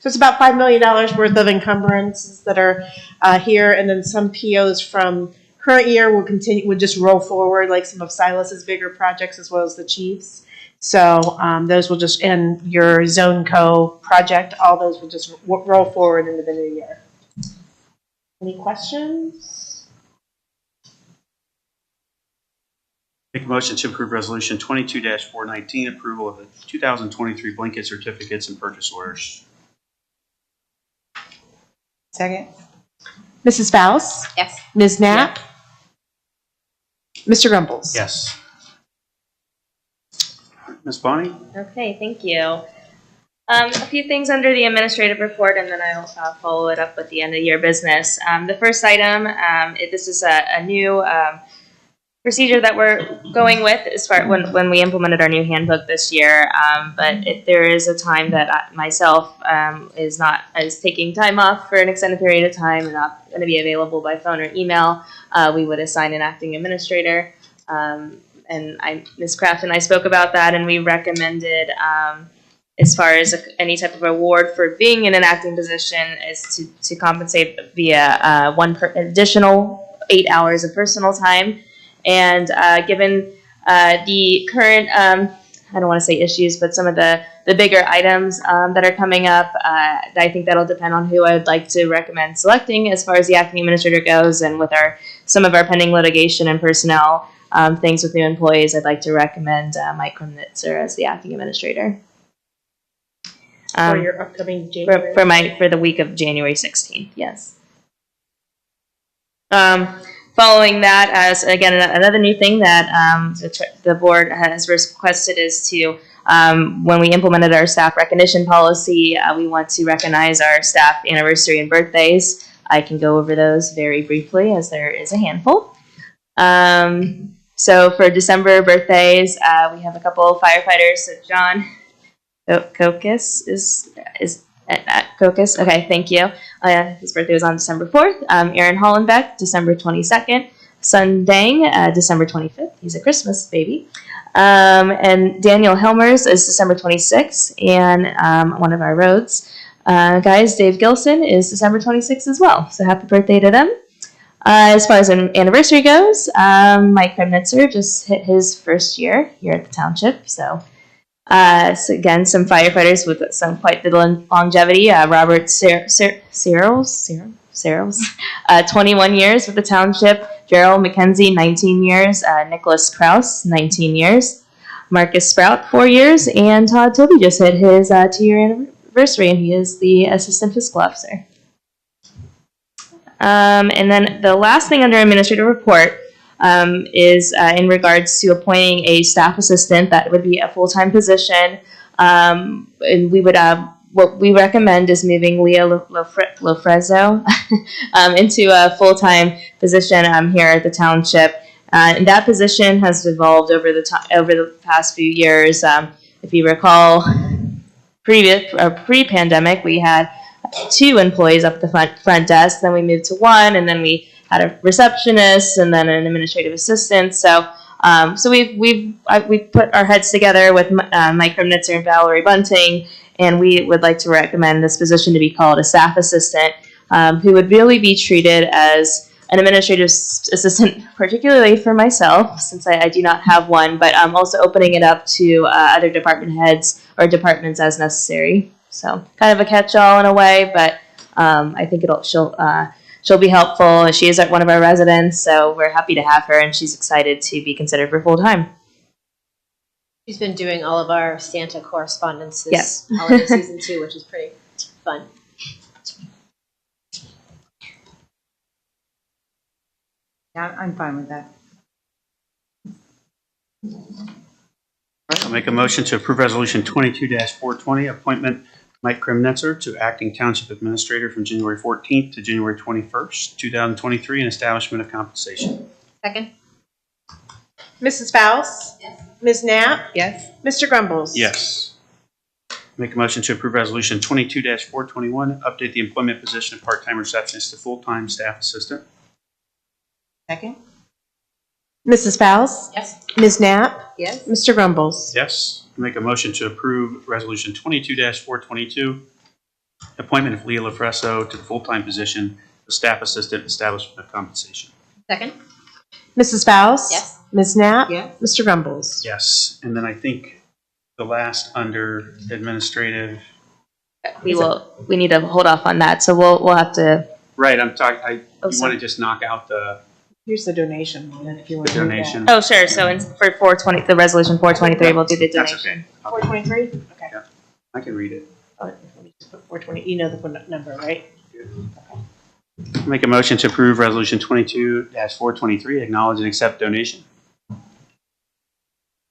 So it's about $5 million worth of encumbrances that are here, and then some POs from current year would just roll forward, like some of Silas's bigger projects as well as the Chiefs. So those will just, and your Zone Co project, all those will just roll forward into the new year. Any questions? Make a motion to approve resolution 22-419, approval of the 2023 blanket certificates and purchase orders. Second? Mrs. Faust? Yes. Ms. Knapp? Mr. Grumbles? Yes. Ms. Bonnie? Okay, thank you. A few things under the administrative report, and then I'll follow it up with the end of year business. The first item, this is a new procedure that we're going with as far when we implemented our new handbook this year. But if there is a time that myself is taking time off for an extended period of time and not going to be available by phone or email, we would assign an acting administrator. And Ms. Kraft and I spoke about that, and we recommended, as far as any type of award for being in an acting position, is to compensate via additional 8 hours of personal time. And given the current, I don't want to say issues, but some of the bigger items that are coming up, I think that'll depend on who I would like to recommend selecting as far as the acting administrator goes. And with some of our pending litigation and personnel things with new employees, I'd like to recommend Mike Krumnitzer as the acting administrator. For your upcoming January? For the week of January 16th, yes. Following that, as again another new thing that the board has requested is to, when we implemented our staff recognition policy, we want to recognize our staff anniversary and birthdays. I can go over those very briefly as there is a handful. So for December birthdays, we have a couple of firefighters. So John Kokis is at Kokis. Okay, thank you. His birthday was on December 4th. Aaron Hollenbeck, December 22nd. Sun Dang, December 25th. He's a Christmas baby. And Daniel Helmers is December 26th. And one of our roads guys, Dave Gilson, is December 26th as well. So happy birthday to them. As far as an anniversary goes, Mike Kremnitzer just hit his first year here at the township. So again, some firefighters with some quite the longevity. Robert Searles, 21 years with the township. Gerald McKenzie, 19 years. Nicholas Kraus, 19 years. Marcus Sprout, 4 years. And Todd Toby just hit his 2-year anniversary, and he is the assistant fiscal officer. And then the last thing under administrative report is in regards to appointing a staff assistant. That would be a full-time position. And we would what we recommend is moving Leah Lofrezo into a full-time position here at the township. And that position has evolved over the past few years. If you recall, pre-pandemic, we had 2 employees up at the front desk. Then we moved to 1, and then we had a receptionist and then an administrative assistant. So we put our heads together with Mike Kremnitzer and Valerie Bunting, and we would like to recommend this position to be called a staff assistant, who would really be treated as an administrative assistant, particularly for myself, since I do not have one, but also opening it up to other department heads or departments as necessary. So kind of a catch-all in a way, but I think she'll be helpful. She is one of our residents, so we're happy to have her, and she's excited to be considered for full-time. She's been doing all of our Santa correspondence this Yes. holiday season too, which is pretty fun. Yeah, I'm fine with that. I'll make a motion to approve Resolution 22-420, appointment Mike Kremnitzer to acting Township Administrator from January 14th to January 21st, 2023, and establishment of compensation. Second? Mrs. Faust? Yes. Ms. Knapp? Yes. Mr. Grumbles? Yes. Make a motion to approve Resolution 22-421, update the employment position of part-time receptionist to full-time staff assistant. Second? Mrs. Faust? Yes. Ms. Knapp? Yes. Mr. Grumbles? Yes. Make a motion to approve Resolution 22-422, appointment of Leah Lofrezo to the full-time position of staff assistant, establishment of compensation. Second? Mrs. Faust? Yes. Ms. Knapp? Yes. Mr. Grumbles? Yes. And then I think the last under administrative. We need to hold off on that, so we'll have to. Right. I'm talking. You want sorry. to just knock out the Here's the donation one, if you want to donation? Oh, sure. So for 420, the resolution 423, we'll do the That's donation. okay. 423? Okay. Yeah. I can read it. Oh, let me just put 420. You know the number, right? Make a motion to approve Resolution 22-423, acknowledge and accept donation.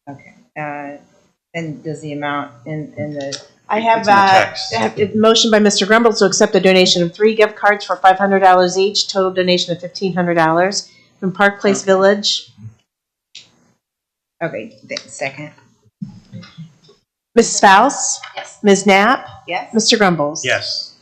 Okay. And does the amount in the, I have It's in the text. a motion by Mr. Grumbles to accept a donation of 3 gift cards for $500 each, total donation of $1,500 from Park Place Village. okay, second? Mrs. Faust? Yes. Ms. Knapp? Yes. Mr. Grumbles? Yes.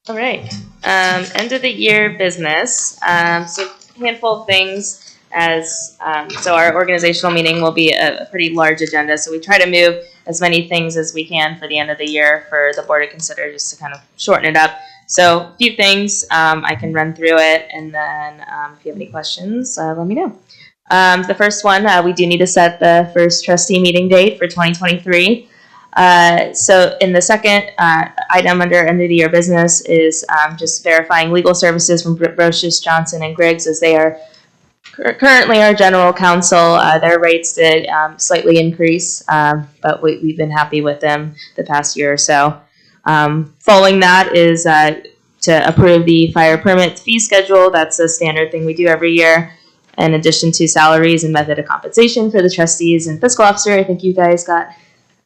All right. End of the year business. So a handful of things as so our organizational meeting will be a pretty large agenda. So we try to move as many things as we can for the end of the year for the board to consider, just to kind of shorten it up. So a few things, I can run through it, and then if you have any questions, let me know. The first one, we do need to set the first trustee meeting date for 2023. So in the second item under end of the year business is just verifying legal services from Brocious, Johnson, and Griggs, as they are currently our general counsel. Their rates did slightly increase, but we've been happy with them the past year or so. Following that is to approve the fire permit fee schedule. That's a standard thing we do every year. In addition to salaries and method of compensation for the trustees and fiscal officer, I think you guys got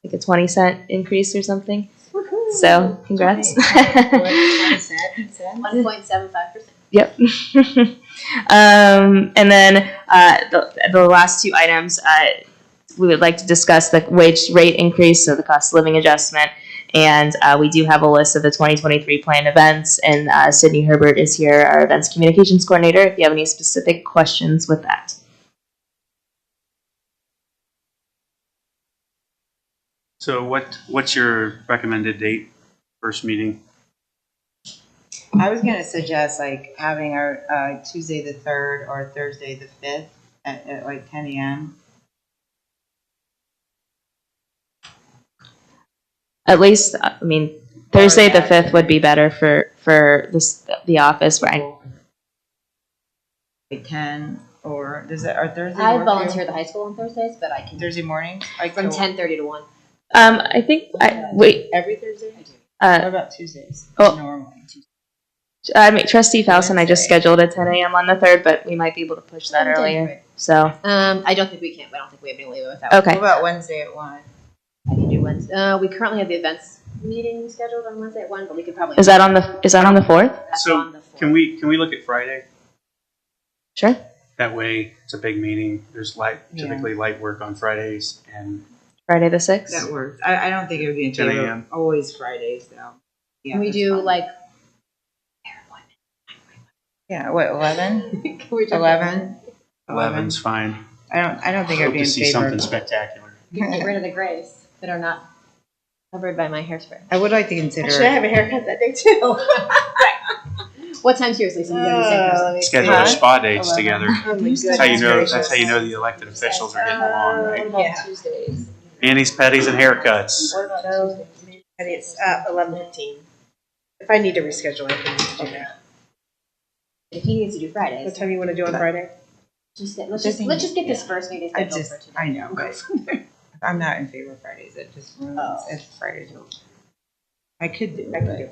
a 20-cent increase or something. Woohoo. So congrats. 1.75%. Yep. And then the last 2 items, we would like to discuss the wage rate increase, so the cost of living adjustment. And we do have a list of the 2023 planned events, and Sydney Herbert is here, our events communications coordinator, if you have any specific questions with that. So what's your recommended date, first meeting? I was gonna suggest like having our Tuesday the 3rd or Thursday the 5th at like 10 a.m. At least, I mean, Thursday the that. 5th would be better for the office, right? Like 10 or does it, or Thursday? I work for you? volunteer at the high school on Thursdays, but I can Thursday morning? Like from till 10:30 to 1. I think, wait, every Thursday? What uh, about Tuesdays? Oh. Normally. Trustee Faust and I just Wednesday. scheduled at 10 a.m. on the 3rd, but we might be able to push that earlier. So, I don't think we can. I don't think we have any leeway with that. okay. What about Wednesday at 1? I can do Wednesday. We currently have the events meeting scheduled on Wednesday at 1, but we could probably. Is that on the 4th? That's So, on the 4th. Can we look at Friday? Sure. That way, it's a big meeting. There's typically light work on Fridays, and Friday the 6th? That works. I don't think it would be in 10 favor a.m. of always Fridays though. Yeah, Can we that's do fine. like? Yeah, what, 11? Can we do 11? 11's fine. I don't think I'd Hope be to in see favor. something spectacular. Get rid of the grays that are not covered by my hairspray. I would like to consider. Actually, I have a haircut that day too. What time seriously? So we got the same person. Schedule their spa dates 11. together. Oh my That's how you know. goodness That's how you know gracious. the elected officials are getting along, right? Yeah. Tuesdays. Manis, petties, and haircuts. So, and it's 11:15. If I need to reschedule, I can do that. If he needs to do What Fridays, time you want to do on Friday? let's just get this first meeting I scheduled for just, today. I know, but I'm not in favor of Fridays. It just ruins if Fridays are. I could do Friday.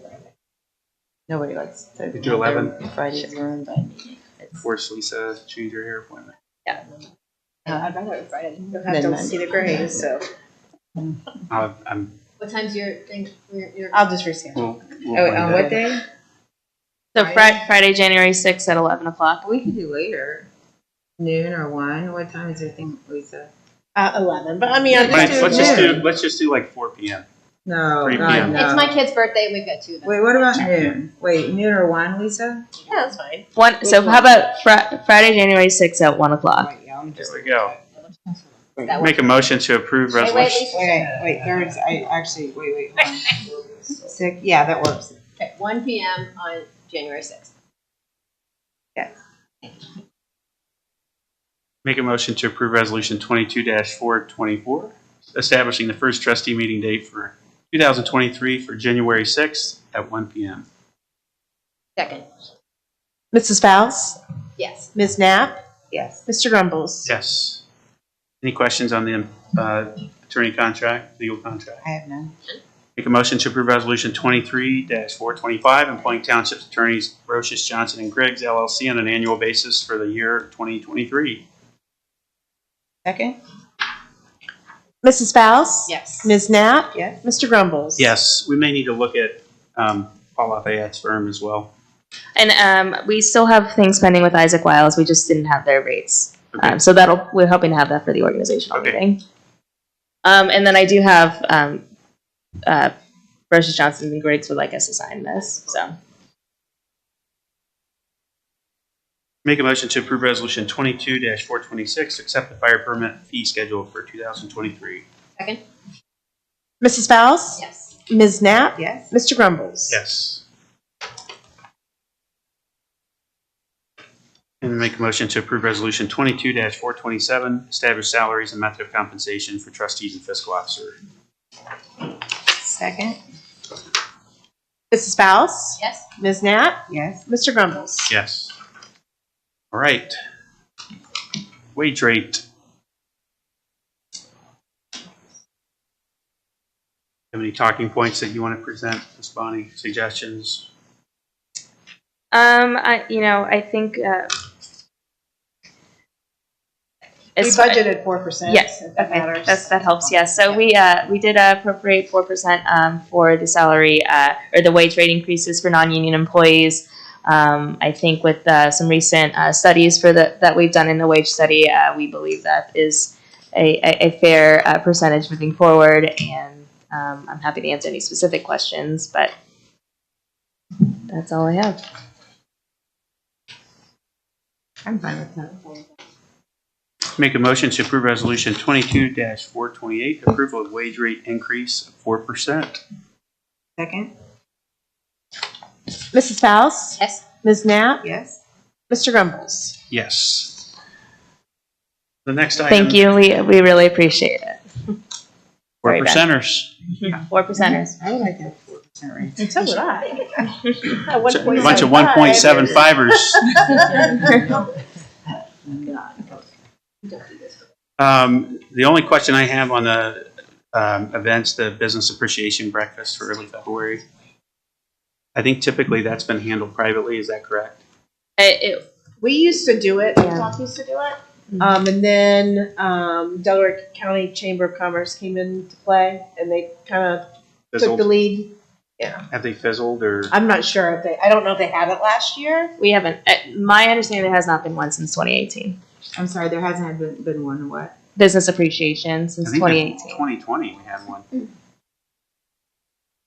Nobody likes to. Could do 11? Fridays ruined by me. Force Lisa to change her hair appointment. I'd rather it Friday. You'll have to see the grays, so I'm. What time's your thing? Your I'll just reschedule. We'll Oh, find on out. what day? So Friday, January 6th at 11 o'clock. We could do later. Noon or 1. What time is your thing, Lisa? 11, but I mean, Yeah, I'm Right, do let's just do like 4 p.m. No, 3 God, p.m. no. It's my kid's birthday and we've got 2 events. Wait, what about noon? Wait, noon or 1, Lisa? Yeah, that's fine. So how about Friday, January 6th at 1 o'clock? Wait, yeah, I'm just. There we go. That Make a motion to approve Wait, resolution. Wait, Thursday. I actually, wait, hold on. 6, yeah, that works. Okay, 1 p.m. on January 6th. Make a motion to approve resolution 22-424, establishing the first trustee meeting date for 2023 for January 6th at 1 p.m. Second. Mrs. Faust, Yes. Ms. Knapp, Yes. Mr. Grumbles. Yes. Any questions on the attorney contract, legal contract? I have none. Make a motion to approve resolution 23-425, employing Township's attorneys Brochus, Johnson, and Griggs LLC on an annual basis for the year 2023. Second? Mrs. Faust, Yes. Ms. Knapp, Yes. Mr. Grumbles. Yes, we may need to look at Paul Lafayette's firm as well. And we still have things pending with Isaac Wiles. We just didn't have their rates. Okay. So we're hoping to have that for the organizational Okay. meeting. And then I do have Brochus, Johnson, and Griggs would like us to sign this. So Make a motion to approve resolution 22-426, accept the fire permit fee schedule for 2023. Second. Mrs. Faust, Yes. Ms. Knapp, Yes. Mr. Grumbles. Yes. And make a motion to approve resolution 22-427, establish salaries and method of compensation for trustees and fiscal officer. Second? Mrs. Faust, Yes. Ms. Knapp, Yes. Mr. Grumbles. Yes. All right. Wage rate. Have any talking points that you want to present, Ms. Bonnie? Suggestions? I think We budgeted 4%. Yes. if that Okay, matters. that helps. Yes. So we did appropriate 4% for the salary or the wage rate increases for non-union employees. I think with some recent studies that we've done in the wage study, we believe that is a fair percentage moving forward. And I'm happy to answer any specific questions, but that's all I have. I'm fine with that. Make a motion to approve resolution 22-428, approval of wage rate increase of 4%. Second? Mrs. Faust? Yes. Ms. Knapp? Yes? Mr. Grumbles? Yes. The next item. Thank you. We really appreciate it. Four Sorry, Ben. percenters. 4%ers. I would like to have 4% rate. And so would I. A bunch of 1.75ers. The only question I have on the events, the business appreciation breakfast for early February, I think typically that's been handled privately. Is that correct? We used to do it, Tom used to do it. And then Delaware County Chamber of Commerce came into play and they kind of took Fizzled? the lead. Yeah. Have they fizzled or? I'm not sure if I don't know if they had it last year. We haven't. My understanding, there has not been one since 2018. I'm sorry, there hasn't been one what? Business appreciation since I think 2018. 2020 we had one.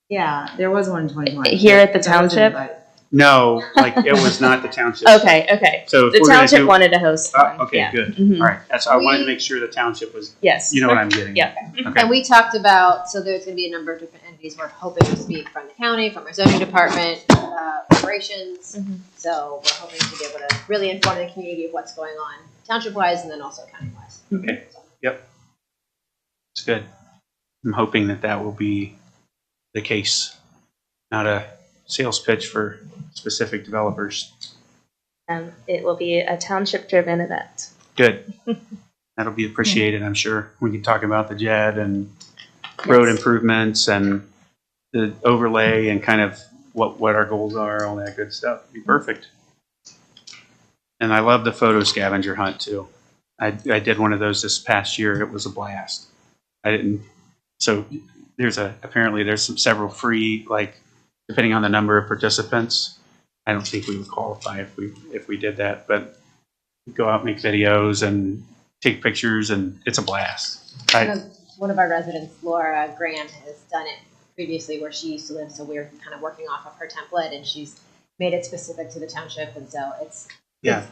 Yeah, there was one in 2020. Here at the That wasn't township? like- No, like it was not the township. Okay. So if The we're gonna township do, wanted to host one. okay, Yeah. good. Mhm. All right. That's I wanted to make sure the township was. Yes. You know what I'm getting. Yeah. Okay. And we talked about, so there's gonna be a number of different entities. We're hoping to speak from the county, from our zoning department, operations. Mhm. So we're hoping to be able to really inform the community of what's going on township-wise and then also county-wise. Okay. Yep. It's good. I'm hoping that will be the case, not a sales pitch for specific developers. It will be a township-driven event. Good. That'll be appreciated, I'm sure. We can talk about the JED and road improvements and the overlay and kind of what our goals are, all that good stuff. It'd be perfect. And I love the photo scavenger hunt too. I did one of those this past year. It was a blast. So apparently there's several free, like, depending on the number of participants. I don't think we would qualify if we did that, but go out, make videos and take pictures, and it's a blast. One of our residents, Laura Graham, has done it previously where she used to live, so we're kind of working off of her template, and she's made it specific to the township, and so it's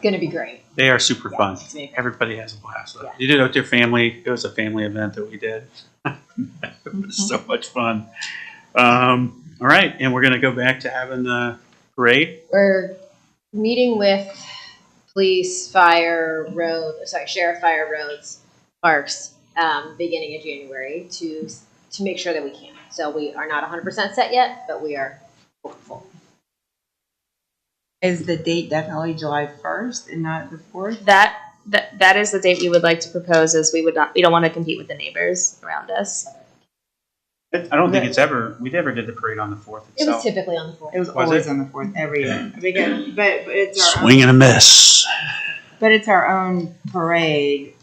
going to be great. They are super fun. it's gonna be Everybody has a blast. Yeah. You did it with your family. It was a family event that we did. It was so much fun. All right, and we're going to go back to having the parade. We're meeting with police, sheriff, fire, roads, parks, beginning of January to make sure that we can. So we are not 100% set yet, but we are hopeful. Is the date definitely July 1st and not the 4th? That is the date we would like to propose, as we don't want to compete with the neighbors around us. I don't think we never did the parade on the 4th It was itself. typically on the 4th. It was Was always it? on the 4th every year. But it's our own, Swing and a miss. but it's our own parade.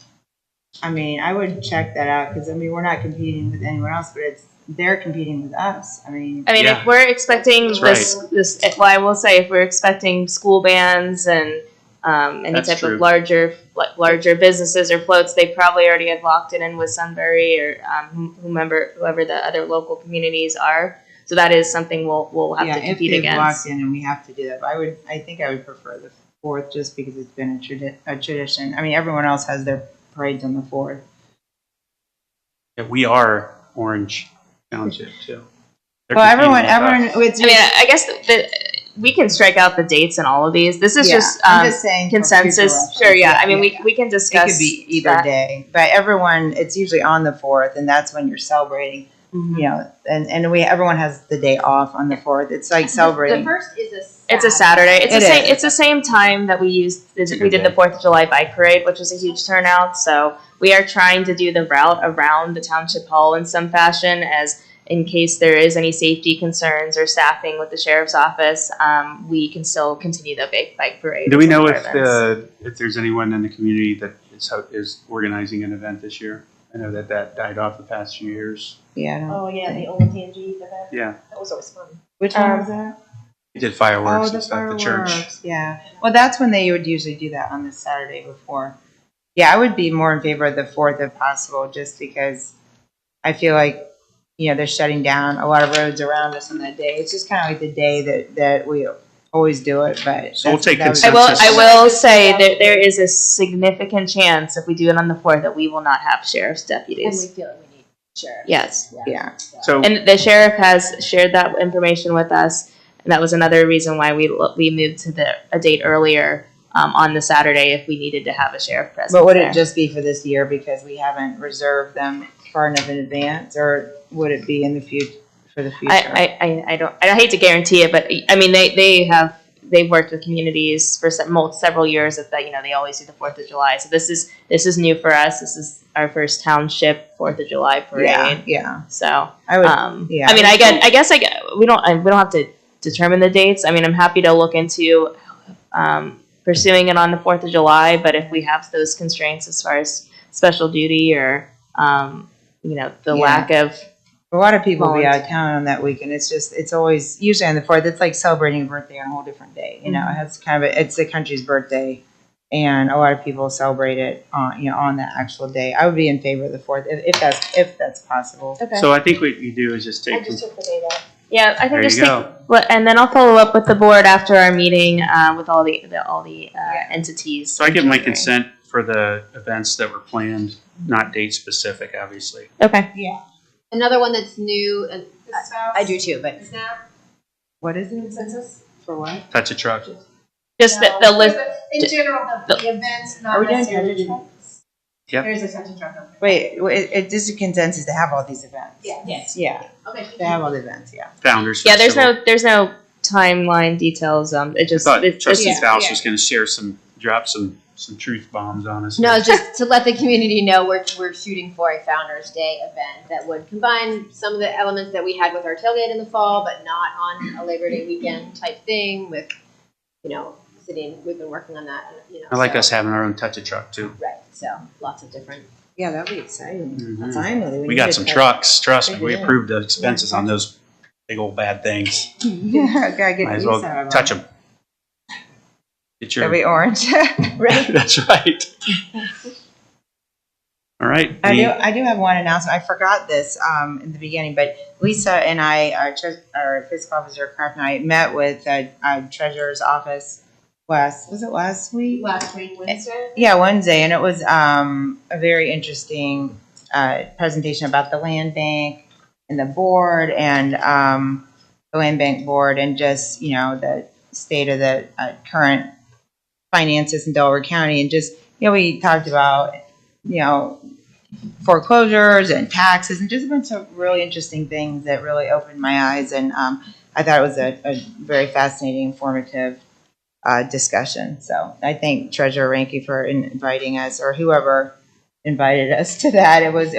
I mean, I would check that out because we're not competing with anyone else, but they're competing with us. If we're expecting That's this, well, I will say, if we're expecting school bands and any That's type true. of larger businesses or floats, they probably already had locked it in with Sunbury or whoever the other local communities are. So that is something we'll have to compete if they've against. locked in and we have to do that. But I think I would prefer the 4th just because it's been a tradition. Everyone else has their parades on the 4th. Yeah, we are Orange Township too. They're Well, competing everyone, with us. it's I guess we can strike out the dates in all of these. This is just, I'm just saying for consensus. future reference. Sure, yeah. We can It discuss. could be either that. day, but everyone, it's usually on the 4th, and that's when you're celebrating. And everyone has the day off on the 4th. It's like The celebrating. first is a Saturday. It's a Saturday. It's It the same. is. It's the same time that we did the 4th of July bike parade, which was a huge turnout. So we are trying to do the route around the township hall in some fashion, as in case there is any safety concerns or staffing with the sheriff's office, we can still continue the bike parade. Do we know with our events. if there's anyone in the community that is organizing an event this year? I know that died off the past few years. Yeah. I don't- Oh, yeah, the old TNG event. Yeah, That was always fun. Which one was that? we did fireworks Oh, the and stuff at the church. fireworks. Yeah. Well, that's when they would usually do that on the Saturday before. Yeah, I would be more in favor of the 4th if possible, just because I feel like they're shutting down a lot of roads around us on that day. It's just kind of like the day that we always do it, but So we'll take that would- consensus. I will say that there is a significant chance, if we do it on the 4th, that we will not have sheriff's And we deputies. feel like we need sheriff. Yes. Yeah. So And the sheriff has shared that information with us. And that was another reason why we moved to a date earlier on the Saturday if we needed to have a sheriff present. But would it there. just be for this year because we haven't reserved them far enough in advance, or would it be in the future for the future? I hate to guarantee it, but I mean they've worked with communities for several years that they always do the 4th of July. So this is new for us. This is our first township 4th of July parade. Yeah. So I would. we don't have to determine the dates. I mean, I'm happy to look into pursuing it on the 4th of July, but if we have those constraints as far as special duty or the lack of A lot of people will be out of town on that weekend. It's always usually on the 4th. It's like celebrating a birthday on a whole different day. You know, it has it's the country's birthday, and a lot of people celebrate it on that actual day. I would be in favor of the 4th if that's possible. Okay. So I think what you do is just take. took the date out. Yeah, I think There just you go. and then I'll follow up with the board after our meeting with all the entities. So I give my consent for the events that were planned, not date specific, obviously. Okay. Yeah. Another one that's new, and I do too, but What is the consensus for what? Touch a truck. Just the list. In general, the events, not Are we doing necessarily. touch a truck? Yep. There's a touch a truck. Wait, it just a consensus to have all these events. Yeah. yes. Yeah, Okay. to have all the events. Yeah. Founders. Yeah, there's Festival. no timeline details. It I just thought it's Trustee just Fausch was going to drop some truth bombs on us. No, just to let the community know we're shooting for a Founders Day event that would combine some of the elements that we had with our tailgate in the fall, but not on a Labor Day weekend type thing with, sitting, we've been working on that, I like so- us having our own touch a truck too. Right, so lots of different. Yeah, that'd be exciting. Mhm. Finally, We got some trucks. Trust me, we Yeah. approved the expenses on those big old bad things. Yeah, gotta get Might as use well out of touch them. them. Get That'd your. be orange. Right. That's right. All right. I do have one announcement. I forgot this in the beginning, but Lisa and I, our fiscal officer Kraft and I met with treasurer's office last week? Last week, Wednesday. Yeah, Wednesday, and it was a very interesting presentation about the land bank and the board and the land bank board and just the state of the current finances in Delaware County, and just we talked about foreclosures and taxes and just a bunch of really interesting things that really opened my eyes, and I thought it was a very fascinating, informative discussion. So I thank Treasurer Ranke for inviting us, or whoever invited us to that. It was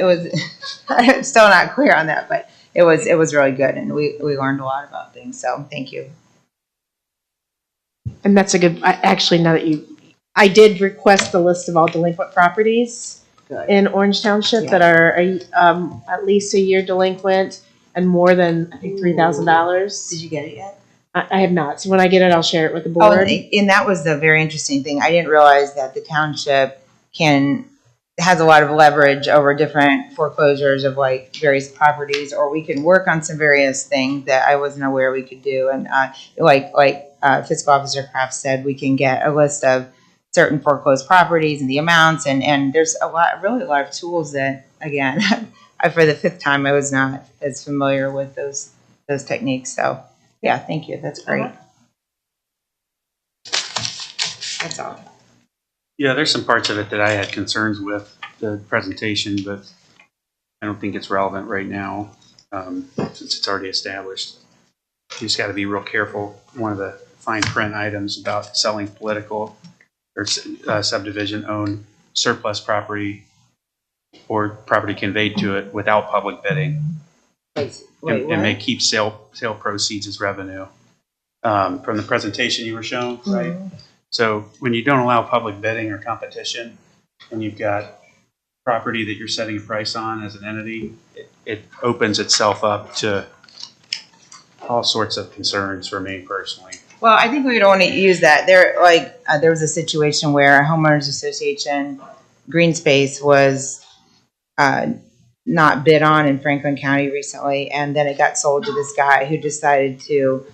I'm still not clear on that, but it was really good, and we learned a lot about things. So thank you. And that's a good, actually, now that I did request the list of all delinquent properties Good. in Orange Township that are at least a year delinquent and more than, I think, $3,000. Did you get it yet? I have not. So when I get it, I'll share it with the Oh, board. and that was the very interesting thing. I didn't realize that the township has a lot of leverage over different foreclosures of like various properties, or we can work on some various things that I wasn't aware we could do. And like Fiscal Officer Kraft said, we can get a list of certain foreclosed properties and the amounts, and there's a lot of tools that, again, for the 5th time, I was not as familiar with those techniques. So yeah, thank you. That's great. That's all. Yeah, there's some parts of it that I had concerns with the presentation, but I don't think it's relevant right now since it's already established. You just got to be real careful. One of the fine print items about selling political or subdivision-owned surplus property or property conveyed to it without public bidding. Wait, And may keep sale proceeds as revenue. From the presentation you were shown, right? So when you don't allow public bidding or competition, and you've got property that you're setting a price on as an entity, it opens itself up to all sorts of concerns for me personally. Well, I think we don't want to use that. There was a situation where a homeowners association green space was not bid on in Franklin County recently, and then it got sold to this guy who decided to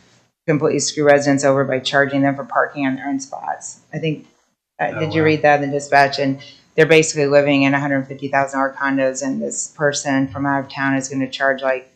completely screw residents over by charging them for parking on their own spots. I think, did you read that in the dispatch? And they're basically living in $150,000 condos, and this person from out of town is going to charge like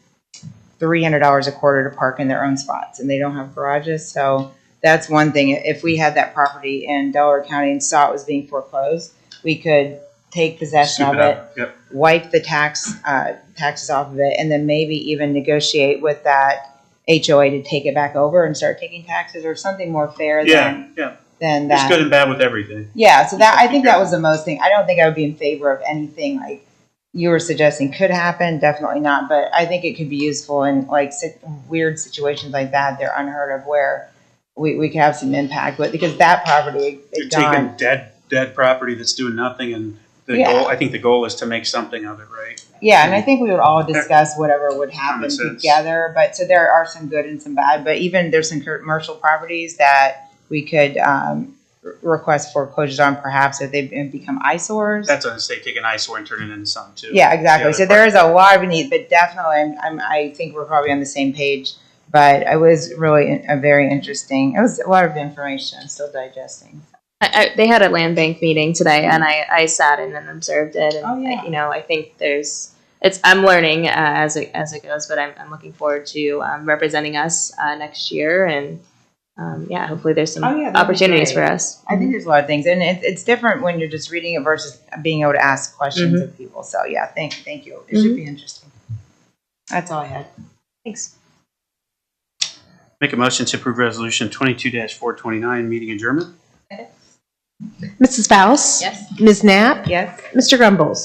$300 a quarter to park in their own spots, and they don't have garages. So that's one thing. If we had that property in Delaware County and saw it was being foreclosed, we could take possession Scoop of it it, up. Yep. wipe the taxes off of it, and then maybe even negotiate with that HOA to take it back over and start taking taxes or something more fair Yeah, yeah. than There's that. good and bad with everything. Yeah, so that I think that was the most thing. I don't think I would be in favor of anything like you were suggesting could happen. Definitely not. But I think it could be useful in like weird situations like that. They're unheard of where we could have some impact with because that property You're is gone. taking dead property that's doing nothing, and the Yeah. goal. I think the goal is to make something of it, right? Yeah, and I think we would all discuss whatever would happen Common sense. together. But so there are some good and some bad. But even there's some commercial properties that we could request foreclosures on, perhaps if they become eyesores. That's what I say. Take an eyesore and turn it into something too. Yeah, exactly. The So other there is a lot of need, but definitely, I think we're probably on the same page. But it was really a very interesting. It was a lot of information. I'm still digesting. They had a land bank meeting today, and I sat in and observed it. And Oh, yeah. I think I'm learning as it goes, but I'm looking forward to representing us next year, and hopefully there's some Oh, yeah, that'd be opportunities great. for us. I think there's a lot of things, and it's different when you're just reading it versus being able to ask questions of people. So yeah, thank you. It should be interesting. That's all I had. Thanks. Make a motion to approve resolution 22-429, meeting adjournment. Mrs. Faust? Yes. Ms. Knapp? Yes. Mr. Grumbles?